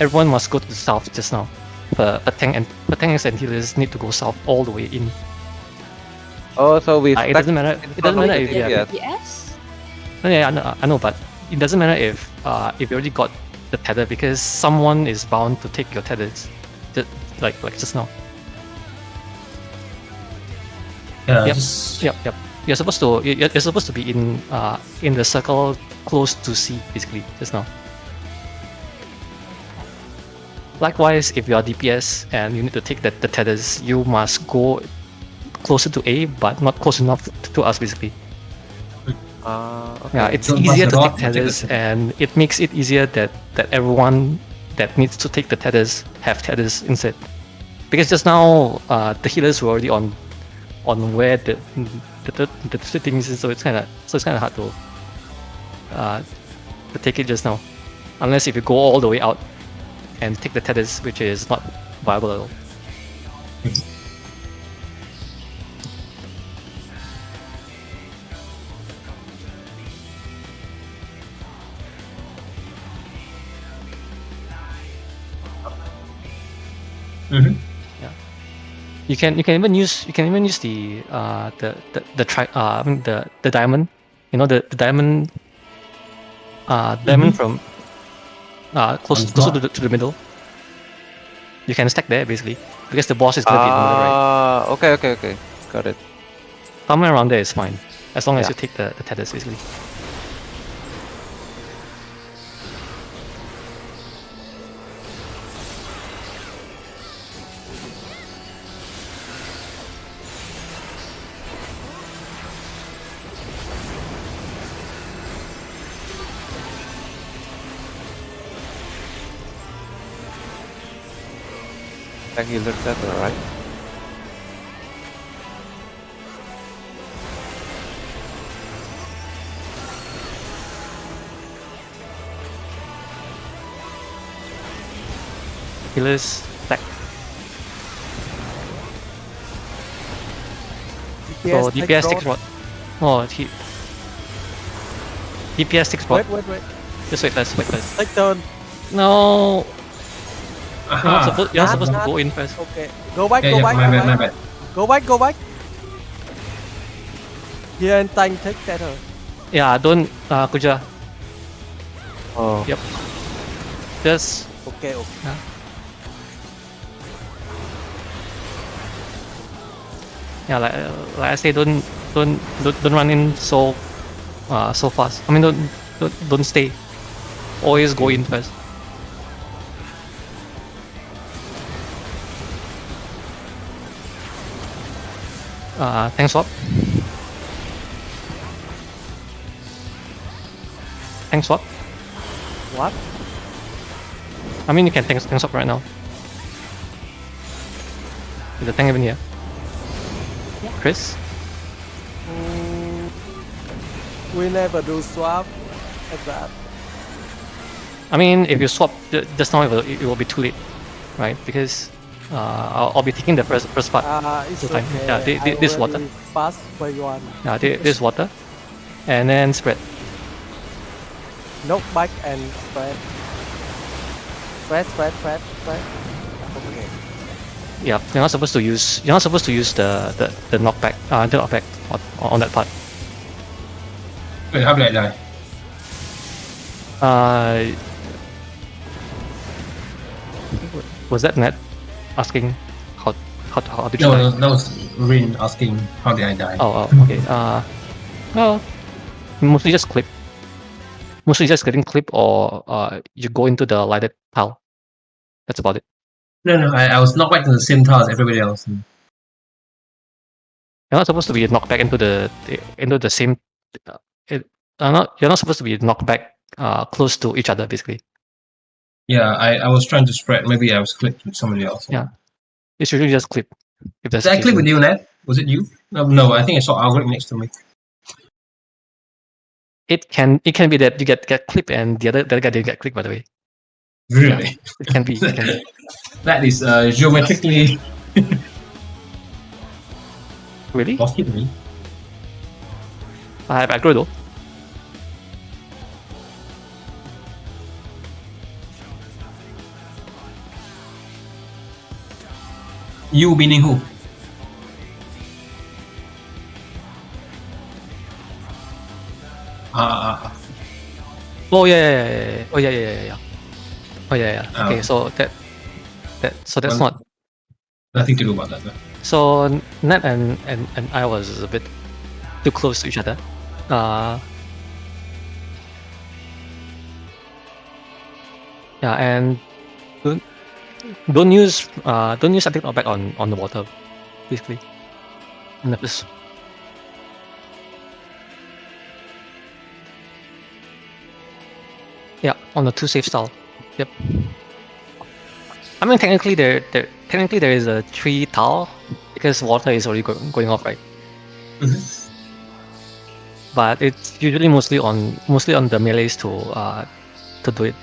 everyone must go to the south just now. The tank and healers need to go south all the way in. Oh, so we. It doesn't matter. It doesn't matter if Yeah. Yes. No, yeah, I know, but it doesn't matter if you already got the tether because someone is bound to take your tethers, just like just now. Yeah, Yep. just Yep. You're supposed to be in the circle close to C basically just now. Likewise, if you are DPS and you need to take the tethers, you must go closer to A, but not close enough to us basically. Okay. Yeah, it's Don't easier pass to it take off, you take tethers, the- and it makes it easier that everyone that needs to take the tethers have tethers instead. Because just now, the healers were already on where the thing is, so it's kind of hard to take it just now, unless if you go all the way out and take the tethers, which is not viable at all. Mhm. You can even use the I mean the diamond, you know the diamond from closer top. to the middle. You can stack there basically because the boss is gonna be in the middle, right? Okay. Got it. Somewhere around there is fine as long as Yeah. you take the tethers basically. Tank healer tether, right? Healers stack. So DPS takes what? Oh, DPS takes what? Wait. Just wait first. Take turn. No, Aha. you're supposed to go in first. Okay. Go back. Yeah, Go yeah, back. my Go bad, my back. bad. Go back. Here and tank take tether. Yeah, don't Kuja. Oh. Yep. Just Okay. yeah, like I say, don't run in so fast. I mean, don't stay. Always go in first. Tank swap. Tank swap. What? I mean, you can tank swap right now. Is the tank even here? Chris? We never do swap like that. I mean, if you swap just now, it will be too late, right? Because I'll be taking the first part. It's This time. okay. Yeah, this water. already Fast by one. Yeah, this water, and then spread. Knock back and spread. Spread. Okay. Yeah, you're not supposed to use the knockback on that part. Wait, how did I die? Was that Ned asking how did you No, die? no, that was Rin asking how did I die. Oh, okay. Well, mostly just clip. Mostly just getting clip, or you go into the lighted pile. That's about it. No, I was knocked back to the same tile as everybody else. You're not supposed to be knocked back into the same. You're not supposed to be knocked back close to each other, basically. Yeah, I was trying to spread. Maybe I was clipped with somebody else. Yeah. It's usually just clip. If that's Did the I case, clip with you, Ned? Was it you? No, I think I saw Algorithmic next to me. it can be that you get clip and the other guy didn't get clip, by the way. Really? It can be. That is geometrically Really? possible. I have aggro though. You meaning who? Oh yeah. Oh yeah. Oh yeah. Okay, so so that's Well, not. Nothing to do about that. No. So Nat and I was a bit too close to each other. Yeah, and don't use something back on the water, basically. In the first. Yeah, on the 2 safe style. Yep. I mean, technically there is a 3 tile because water is already going off, right? Mhm. But it's usually mostly on the melees to do it.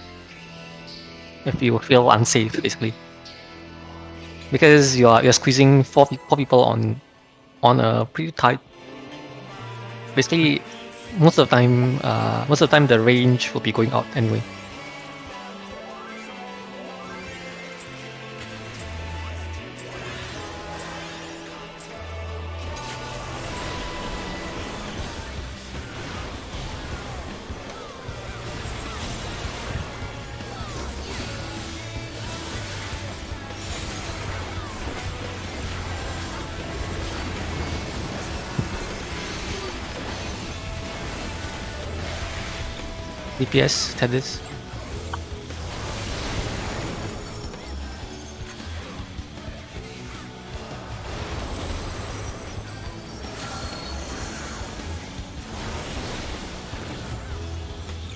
If you feel unsafe, basically, because you're squeezing four people on a pretty tight. Basically, most of the time the range will be going out anyway. DPS, Tedis.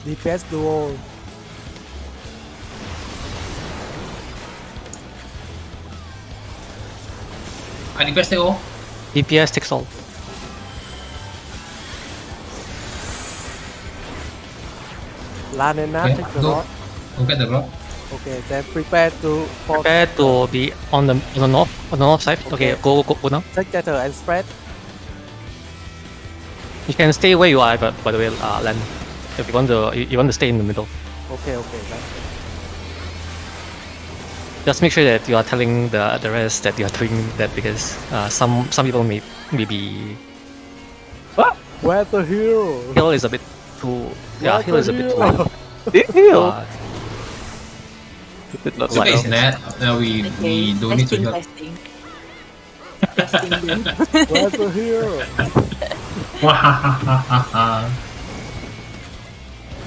DPS duo. I request all. DPS takes all. Lanena Okay, take the go. rod. Go get the block. Okay, then prepare to Prepare to be on the north side. Okay, go now. take that and spread. You can stay where you are, by the way, Len. If you want to stay in the middle. Okay, that's it. Just make sure that you are telling the rest that you are doing that, because some people may be Where's the hero? heal is a bit too heal is a bit too Heal. Did not It's okay, Like- it's Nat. Now we don't need to help. Testing. Testing them. Where's the hero?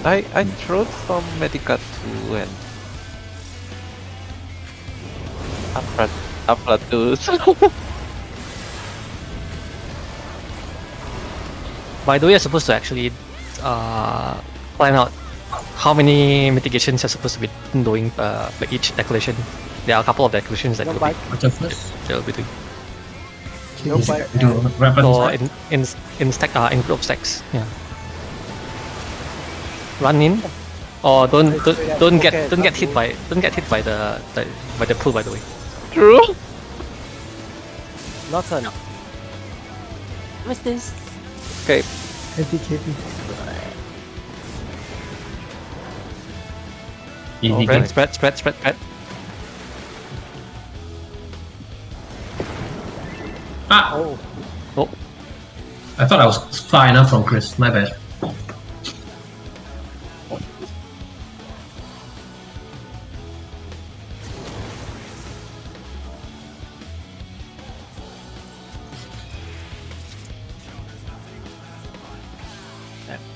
I throw some Medica too and Asphodelos. By the way, you're supposed to actually plan out how many mitigations you're supposed to be doing for each declaration. There are a couple of declarations that Knock you'll back. What's up first? be doing. Nope, I, We do weapons. So right? in stack in group stacks. Yeah. Run in, or don't get hit by the pool, by the way. True. Norton. What's this? Okay. DKB. Easy Okay. game. Spread. Ah! Oh, Oh, I thought I was far enough from Chris. My bad.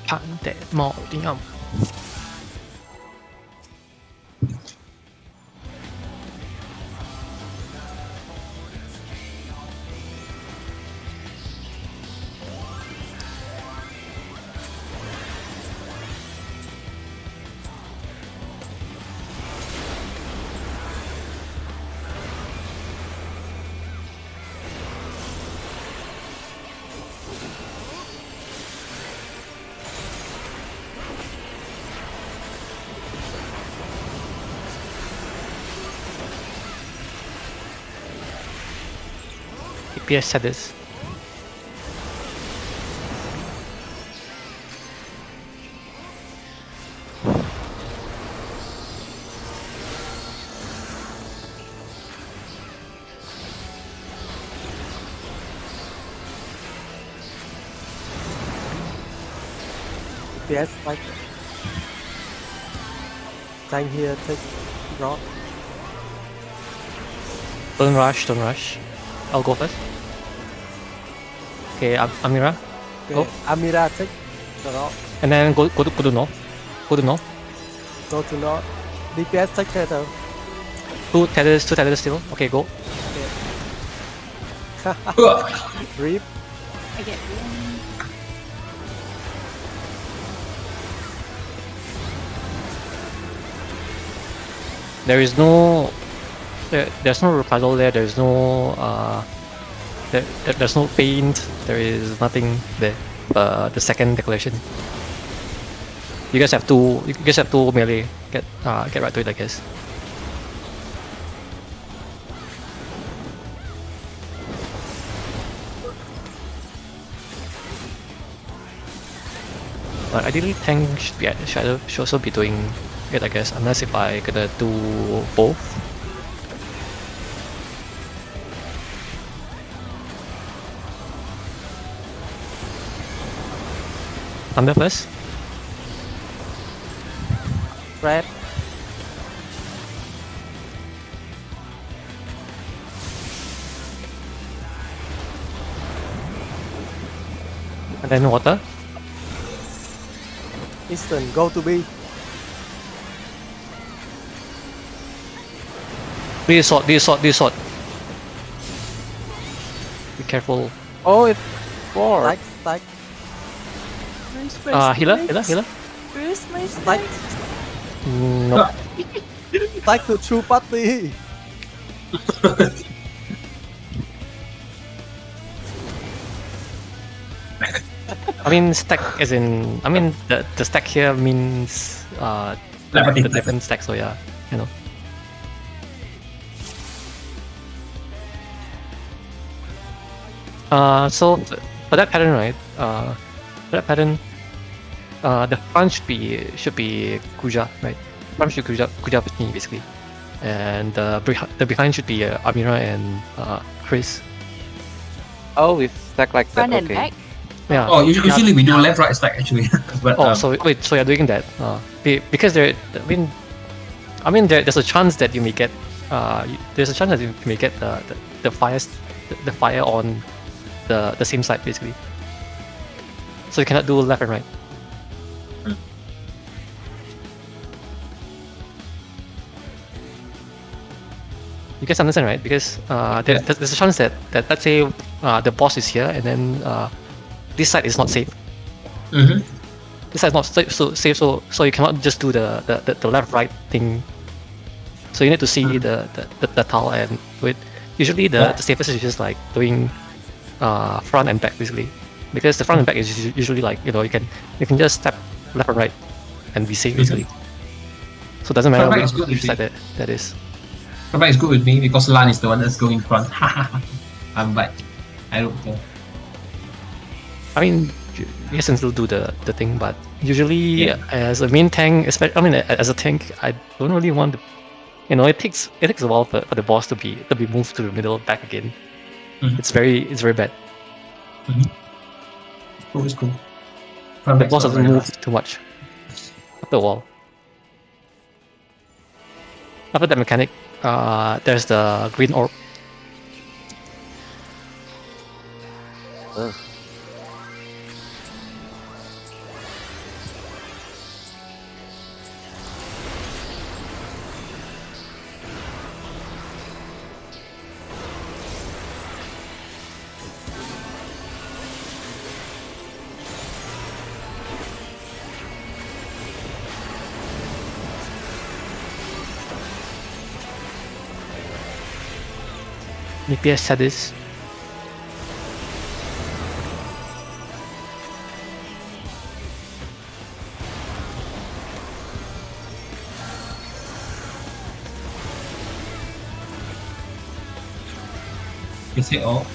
pan that more thing up. EPS status. PS like. Time here, take rock. Don't rush. I'll go first. Okay, Amira, Okay, Go. Amira take the rock. and then go to north. Go to north. Go to north. DPS take tether. Two tethers still. Okay, go. Reap. I get There is no there's no reprisal there. There's no there's no feint. There is nothing there. The second declaration. You guys have two melee. Get right to it, I guess. But ideally, tank should also be doing it, I guess, unless if I gonna do both. Thunder first. Red. And then water. Eastern. Go to B. This sword. Be careful. Oh, it's 4. Stack. Healer. Where's my Stack. No. Stack to true party. I mean stack as in the stack here means the different stack, so yeah, you know. So for that pattern, right? The front should be Kuja, right? Front should be Kuja with me basically, and the behind should be Amira and Chris. Oh, we stack like that. front and Okay. back? Yeah. Oh, usually we do left right stack actually. But Oh, so wait, so you're doing that? Because there's a chance that you may get the fire on the same side basically. So you cannot do left and right. You guys understand, right? Because there's a chance that let's say the boss is here and then this side is not safe. Mhm. This side is not safe, so you cannot just do the left right thing. So you need to see the tile, and with usually the safest is just like doing front and back basically, because the front and back is usually like you can just step left or right and be safe basically. So it doesn't matter Front back is good which with side that is. Front back is good with me because Lan is the one that's going front. I'm back. I don't care. I mean, you can still do the thing, but usually as a main tank, especially as a tank, I don't really want to. It takes a while for the boss to be moved to the middle back again. Mhm. It's very bad. It's cool. Front The back's boss not doesn't very move fast. too much after a while. After that mechanic, there's the green orb. DPS status. Is it all?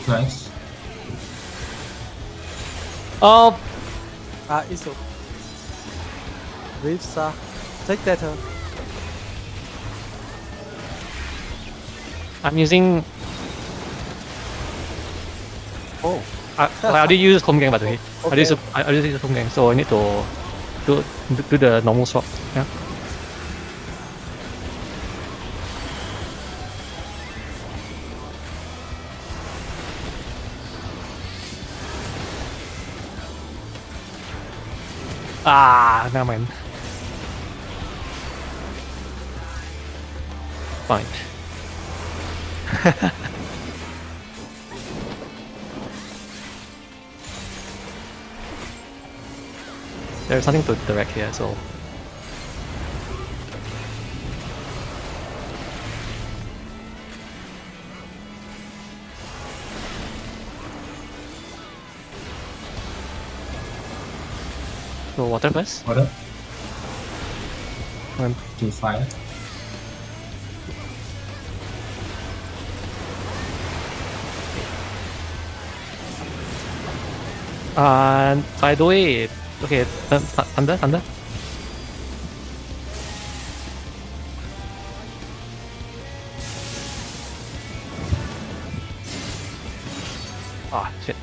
Nice. Oh, It's okay. Reeves, take that turn. I'm using. Oh, I do use home gang by the way. Okay. I do use home gang, so I need to do the normal swap. Yeah. Never mind. Fine. There's nothing to direct here, so. So water first. Order. Um, To fire. By the way, okay, thunder. Shit.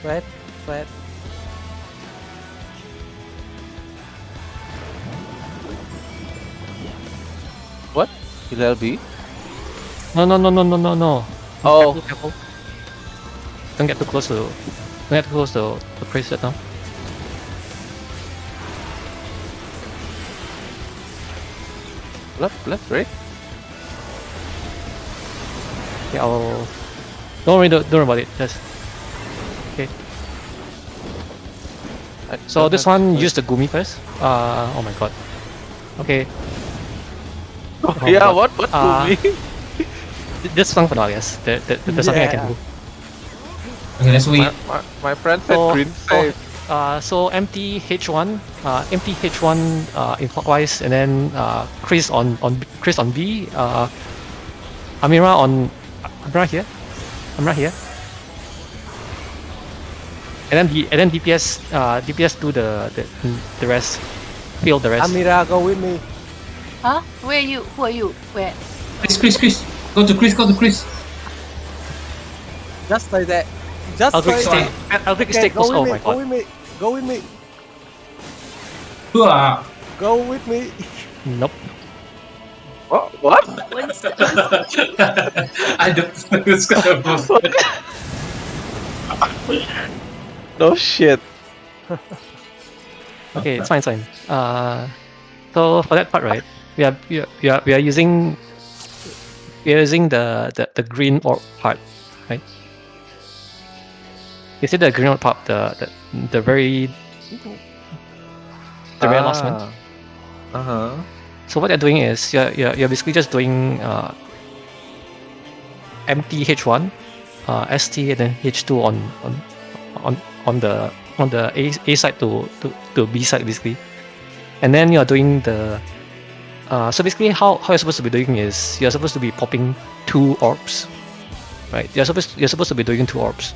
Fred. What? Will LB? No. Oh. Careful. Don't get too close to the preset now. Left, right? Yeah, don't worry about it. Just okay. So this one use the Gumi first. Oh my god. Okay. Oh my Yeah, god. what to me? This one for now, yes. There's nothing I can do. Okay, let's wait. My friend said So, green safe. so empty H1, in clockwise, and then Chris on B, Amira on. I'm right here. And then DPS do the rest, fill the rest. Amira, go with me. Huh? Where are you? Who are you? Where? Chris. Go to Chris. Just like that. Just I'll quick like stay. that. I'll quick Okay, stay go close. with Oh me. my Go god. with me. Go with me. Hua. Go with me. Nope. What? I don't know who's gonna vote. No shit. Okay, it's fine. So for that part, right? We are using the green orb part, right? You see the green part, the very last one. So what they're doing is you're basically just doing empty H1, ST, and then H2 on the A side to B side basically, and then you're doing the so basically how you're supposed to be doing is you're supposed to be popping 2 orbs, right? You're supposed to be doing 2 orbs.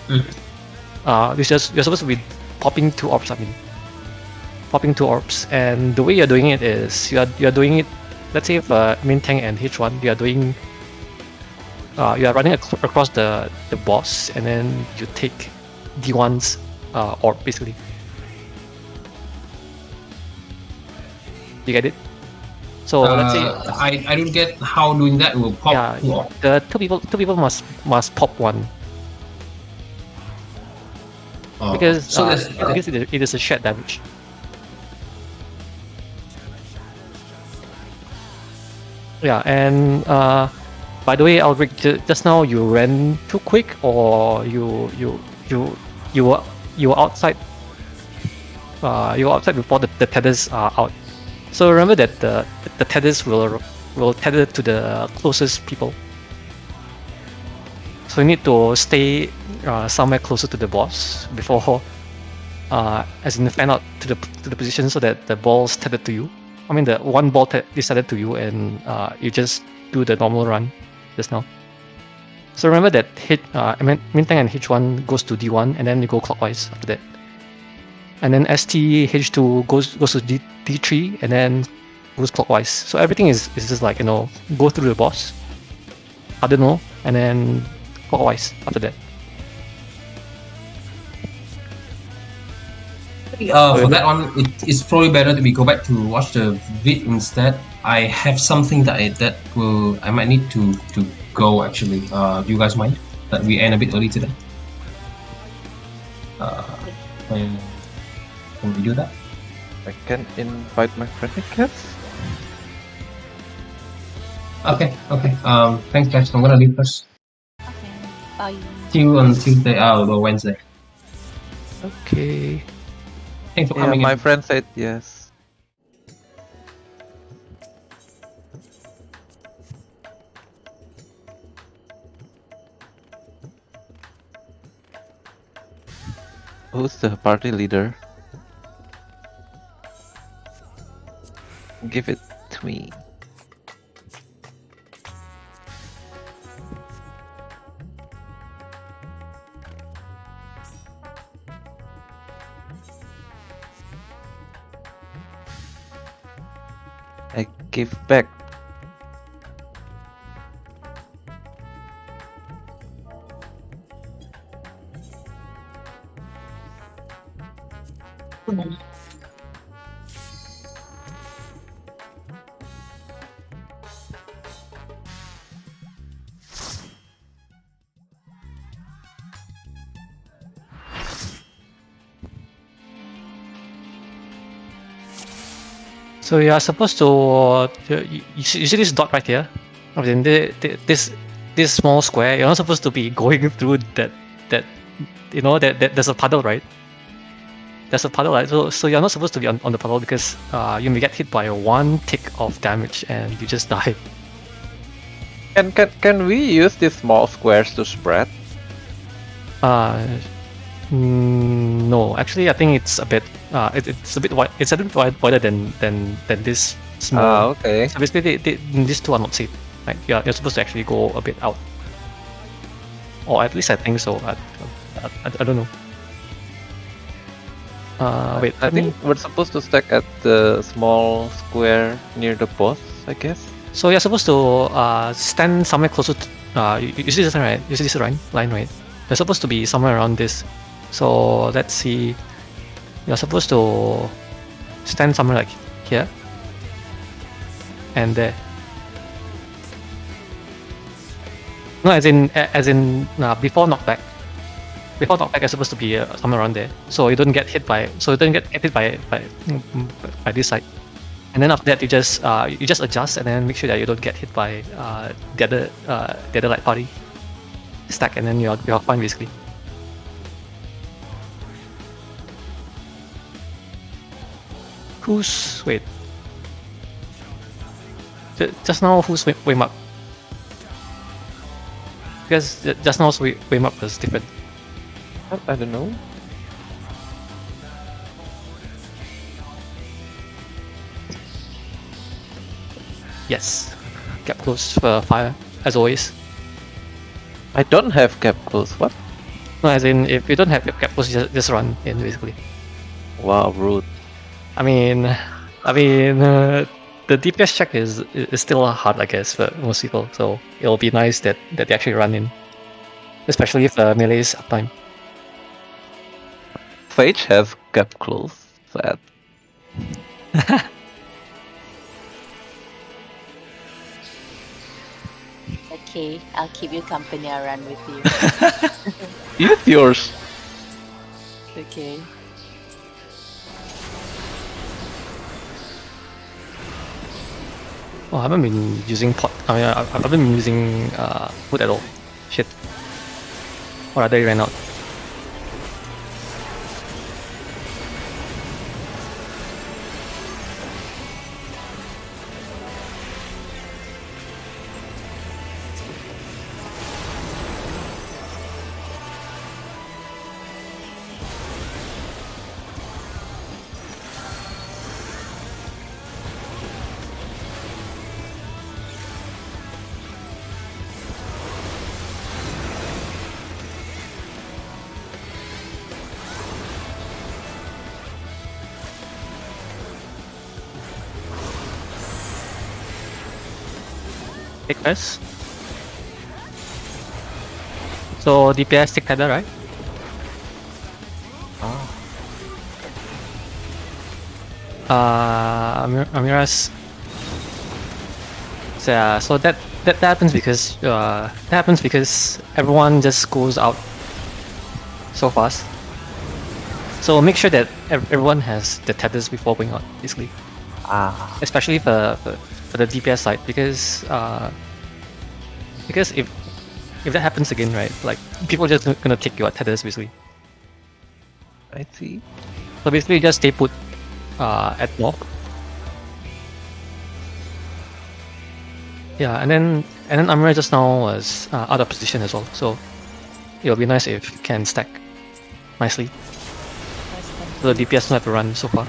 You're supposed to be popping 2 orbs. Popping 2 orbs, and the way you're doing it is you're doing it. Let's say if main tank and H1, you are doing you are running across the boss, and then you take D1's orb basically. You get it? So let's say I don't get how doing that will pop. yeah, the two people must pop 1 because so because it is a shared damage. Yeah, and by the way, Albrecht, just now you ran too quick, or you were outside. You were outside before the tethers are out. So remember that the tethers will tether to the closest people. So you need to stay somewhere closer to the boss before, as in fan out to the position so that the ball's tethered to you. I mean, the one ball is tethered to you, and you just do the normal run just now. So remember that main tank and H1 goes to D1, and then you go clockwise after that. And then ST H2 goes to D3, and then goes clockwise. So everything is just like, go through the boss, I don't know, and then clockwise after that. For that one, it's probably better that we go back to watch the vid instead. I have something that I might need to go actually. Do you guys mind that we end a bit early today? Can we do that? I can invite my friend, I guess. Okay. Thanks guys. I'm gonna leave first. Okay, bye. See you on Tuesday. Or Wednesday. Okay. Thanks for Yeah, coming. my friend said yes. Who's the party leader? Give it to me. I give back. So you are supposed to you see this dot right here. I mean, this small square. You're not supposed to be going through that there's a puddle, right? There's a puddle, right? So you're not supposed to be on the puddle because you may get hit by 1 tick of damage and you just die. Can we use these small squares to spread? No, actually, I think it's a bit it's a bit wide. It's a bit wider than this small. Okay. So basically, these two are not safe. Like you're supposed to actually go a bit out, or at least I think so. I don't know. Wait, I think we're supposed to stack at the small square near the boss, I guess. So you're supposed to stand somewhere closer to. You see this line, right? You see this line, right? You're supposed to be somewhere around this. So let's see. You're supposed to stand somewhere like here and there. No, as in before knockback. Before knockback, you're supposed to be somewhere around there, so you don't get hit by. So you don't get hit by this side. And then after that, you just adjust and then make sure that you don't get hit by the other light party stack, and then you're fine basically. Who's wait? Just now, who's Wim up? Because just now's Wim up was different. I don't know. Yes. Gap close for fire, as always. I don't have cap close. What? No, as in, if you don't have gap close, just run in, basically. Wow, rude. I mean, the DPS check is still hard, I guess, for most people. So it'll be nice that they actually run in, especially if melee is uptime. Phage has cap close. Sad. Okay, I'll keep you company. I'll run with you. Use yours. Okay. Oh, I haven't been using pot. I mean, I haven't been using food at all. Shit. Or rather, it ran out. Take this. So DPS take tether, right? Amira's. So, yeah, so that happens because everyone just goes out so fast. So make sure that everyone has the tethers before going out, basically. Especially for the DPS side, because if that happens again, right, like people are just gonna take your tethers, basically. I see. So basically, just stay put at north. Yeah, and then Amira just now was out of position as well, so it'll be nice if you can stack nicely. So the DPS don't have to run so far.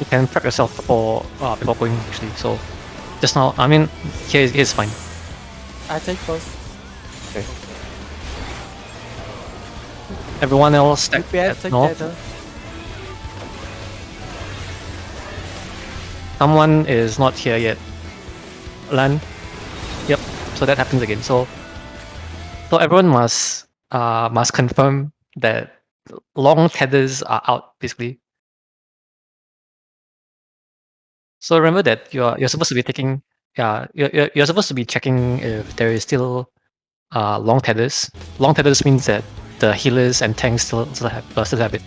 You can prep yourself before going, actually. So just now, I mean, here is fine. I take first. Everyone else stack DPS at take north. tether. Someone is not here yet. Lan. Yep. So that happens again. So everyone must confirm that long tethers are out, basically. So remember that you're supposed to be taking, you're supposed to be checking if there is still long tethers. Long tethers means that the healers and tanks still have it.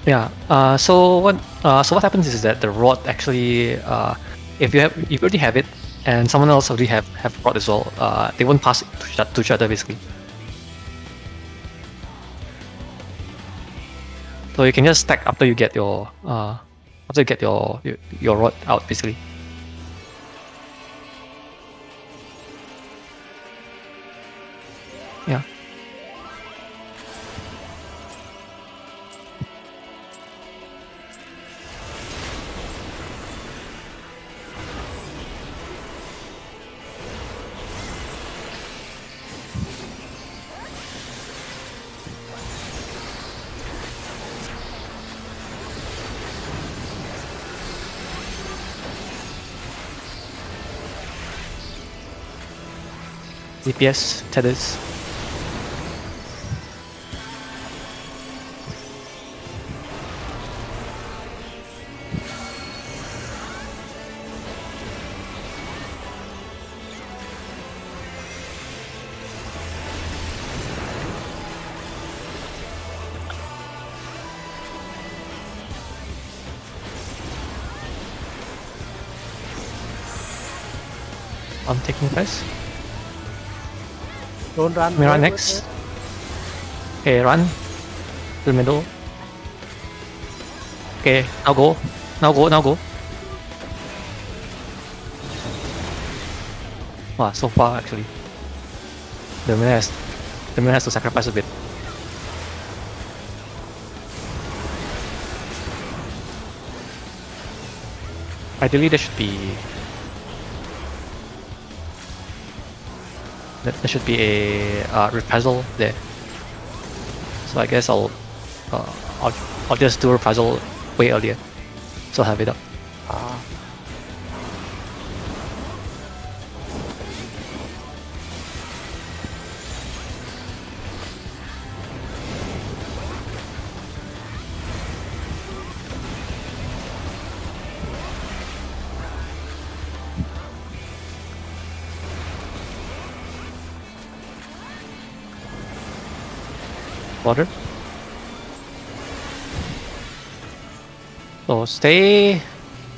Yeah. So what happens is that the rod actually, if you already have it, and someone else already have rod as well, they won't pass it to each other, basically. So you can just stack after you get your rod out, basically. Yeah. DPS, Tethers. I'm taking first. Don't run. Let me run wait, next. Okay, run. To the middle. Okay, now go. Now go, now go. Wow, so far actually. The man has to sacrifice a bit. Ideally there should be there should be a reprisal there. So I guess I'll just do a reprisal way earlier. So I'll have it up. Water. So stay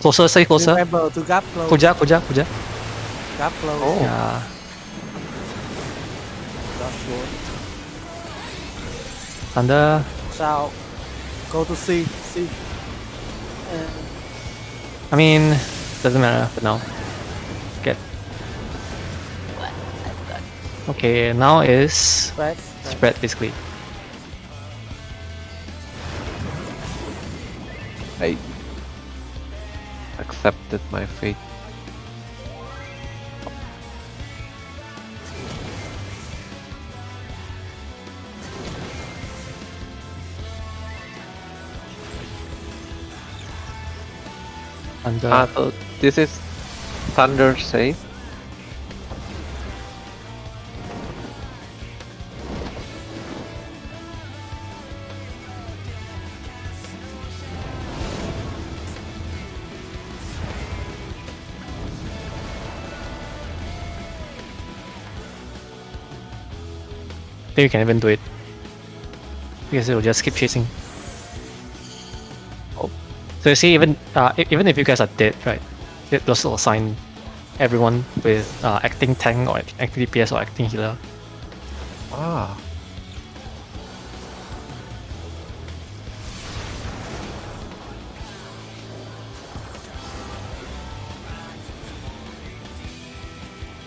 closer, stay closer. Remember to gap close. Kuja. Gap close. Oh. Yeah. That's good. Thunder. South. Go to C. C. I mean, doesn't matter for now. Get. Okay, now is Spread. spread basically. I accepted my fate. Thunder. So this is thunder save. Then you can even do it. Because it will just keep chasing. Oh. So you see, even even if you guys are dead, right? It will still assign everyone with acting tank or acting DPS or acting healer. Ah.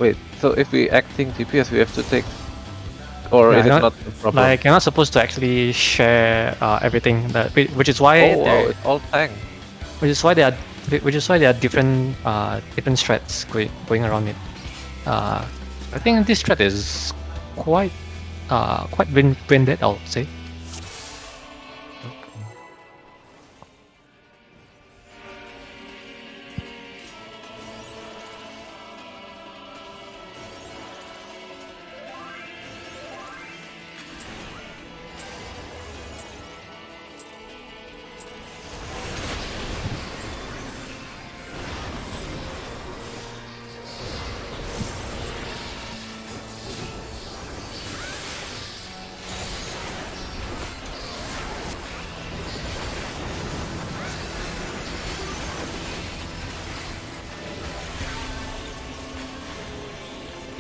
Wait, so if we acting DPS, we have to take, or Yeah, is it not- not a problem? Like you're not supposed to actually share everything. Which is why oh, wow, it's all tank. which is why there are different different strats going around it. I think this strat is quite branded, I'll say.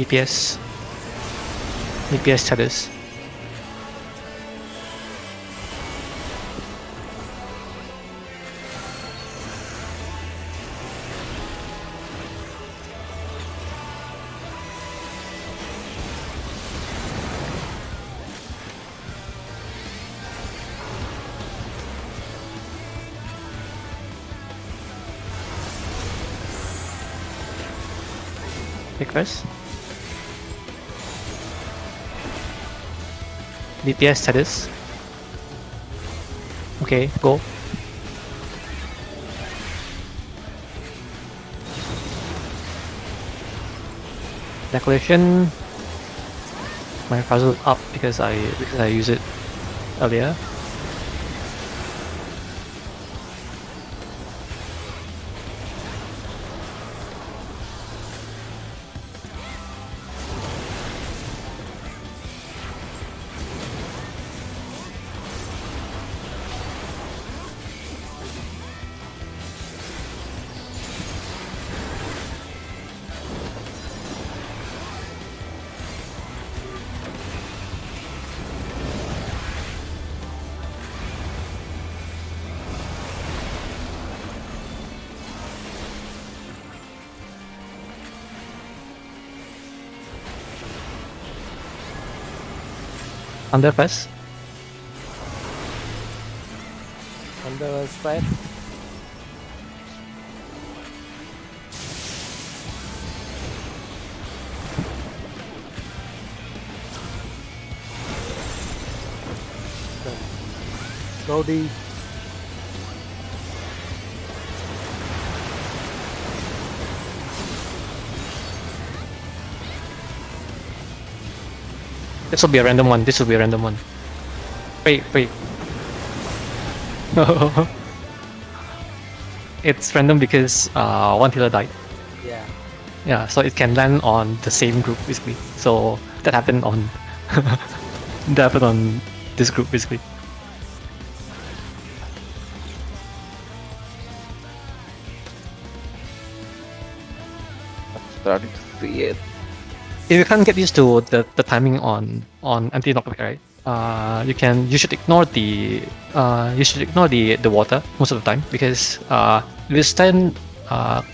DPS status. Take first. DPS status. Okay, go. Declaration. my puzzle up because I used it earlier. Under first. Under spread. Go D. This will be a random one. This will be a random one. Wait. It's random because one healer died. Yeah. Yeah, so it can land on the same group basically. So that happened on that happened on this group basically. Starting to see it. If you can't get used to the timing on anti knockback, right? You should ignore the water most of the time because if you stand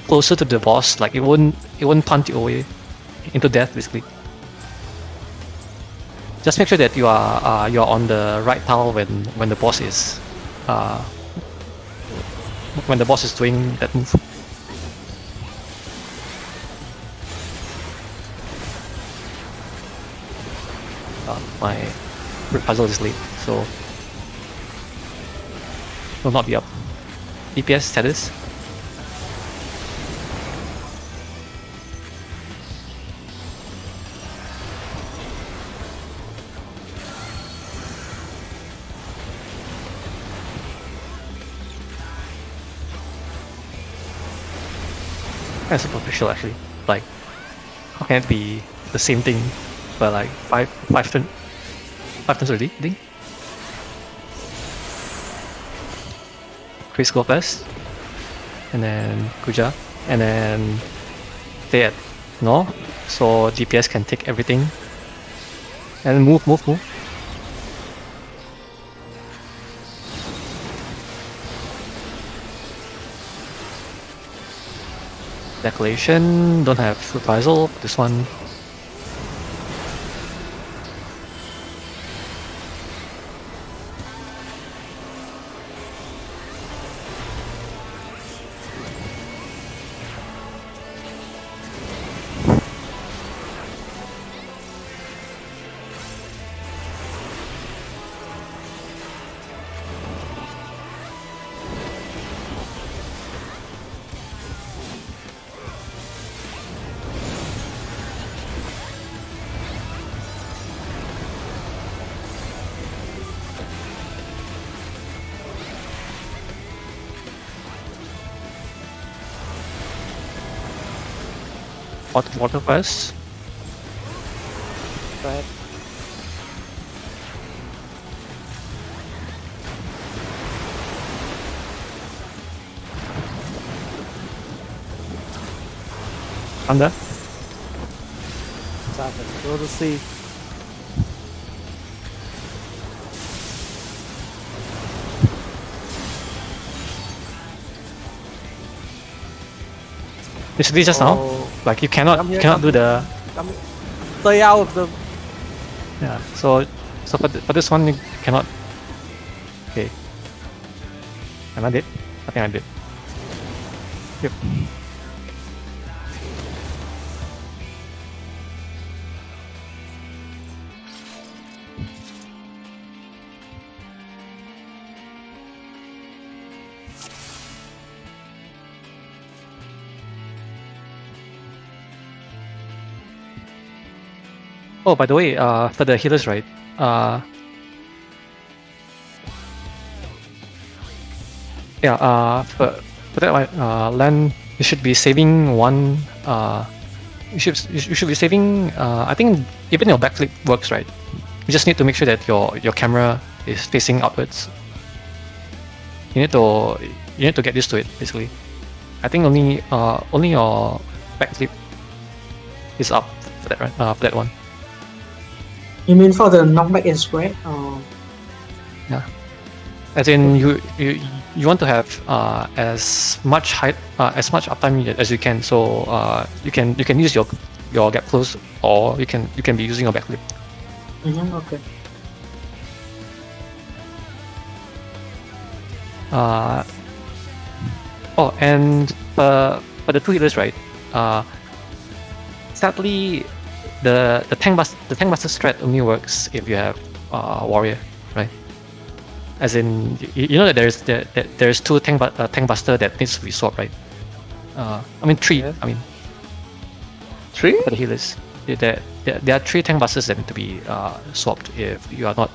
closer to the boss, like it won't punt you away into death basically. Just make sure that you are on the right tile when the boss is doing that move. My puzzle is late, so will not be up. DPS status. Kind of superficial actually. Like, how can it be the same thing, but like five turns already, I think. Chris go first, and then Kuja, and then Thea. No, so DPS can take everything, and move. Declaration, don't have reprisal. This one. Water first. Spread. Under. Seven. Go to C. Basically just now, like you cannot Come here, cannot come do the Come here. Stay out of the. yeah. So for this one you cannot. Okay. Am I dead? I think I did. Yep. Oh, by the way, for the healers, right? For that one, Len, you should be saving one. You should be saving. I think even your backflip works, right? You just need to make sure that your camera is facing upwards. You need to get used to it, basically. I think only your backflip is up for that, right? For that one. You mean for the knockback and spread? As in, you want to have as much height, as much uptime as you can. So you can use your gap close, or you can be using your backflip. Okay. And for the two healers, right? Sadly, the tank buster strat only works if you have warrior, right? As in, you know that there's two tank buster that needs to be swapped, right? I mean three. Yeah. I mean 3? for the healers, there are 3 tank busters that need to be swapped if you are not.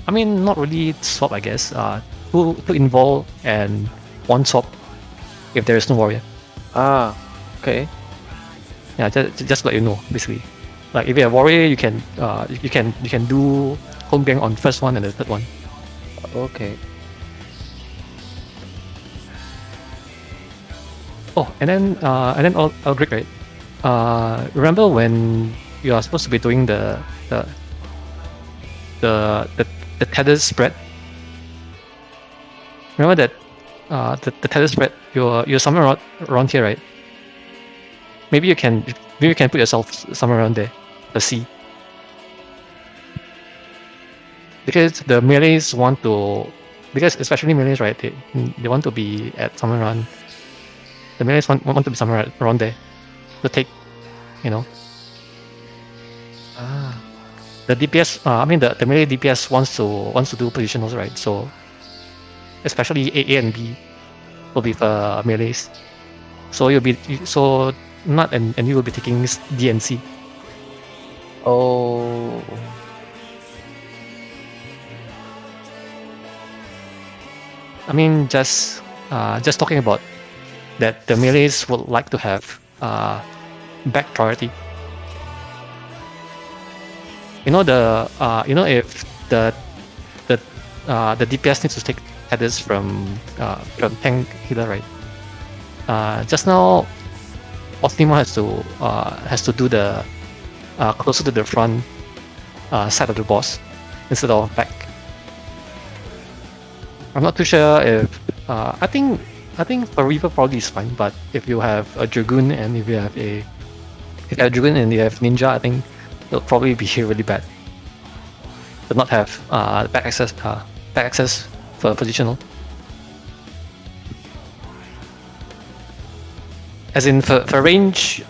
I mean, not really swap, I guess. Two involve and 1 swap if there is no warrior. Ah, okay. Yeah, just let you know, basically. Like if you have warrior, you can do home gang on first one and the third one. Okay. Oh, and then Aldrich, right? Remember when you are supposed to be doing the tether spread? Remember that the tether spread? You're somewhere around here, right? Maybe you can put yourself somewhere around there. Let's see. Because the melees want to, because especially melees, right? They want to be at somewhere around. The melees want to be somewhere around there to take, you know. The DPS, I mean the melee DPS wants to do positionals, right? So especially A and B will be for melees. So Nut and you will be taking D and C. Oh. I mean, just talking about that, the melees would like to have back priority. You know if the DPS needs to take headers from tank healer, right? Just now, Optima has to do the closer to the front side of the boss instead of back. I'm not too sure if I think for Reaver probably is fine, but if you have a Dragoon and if you have Dragoon and you have Ninja, I think it'll probably be really bad to not have back access for positional. As in for range,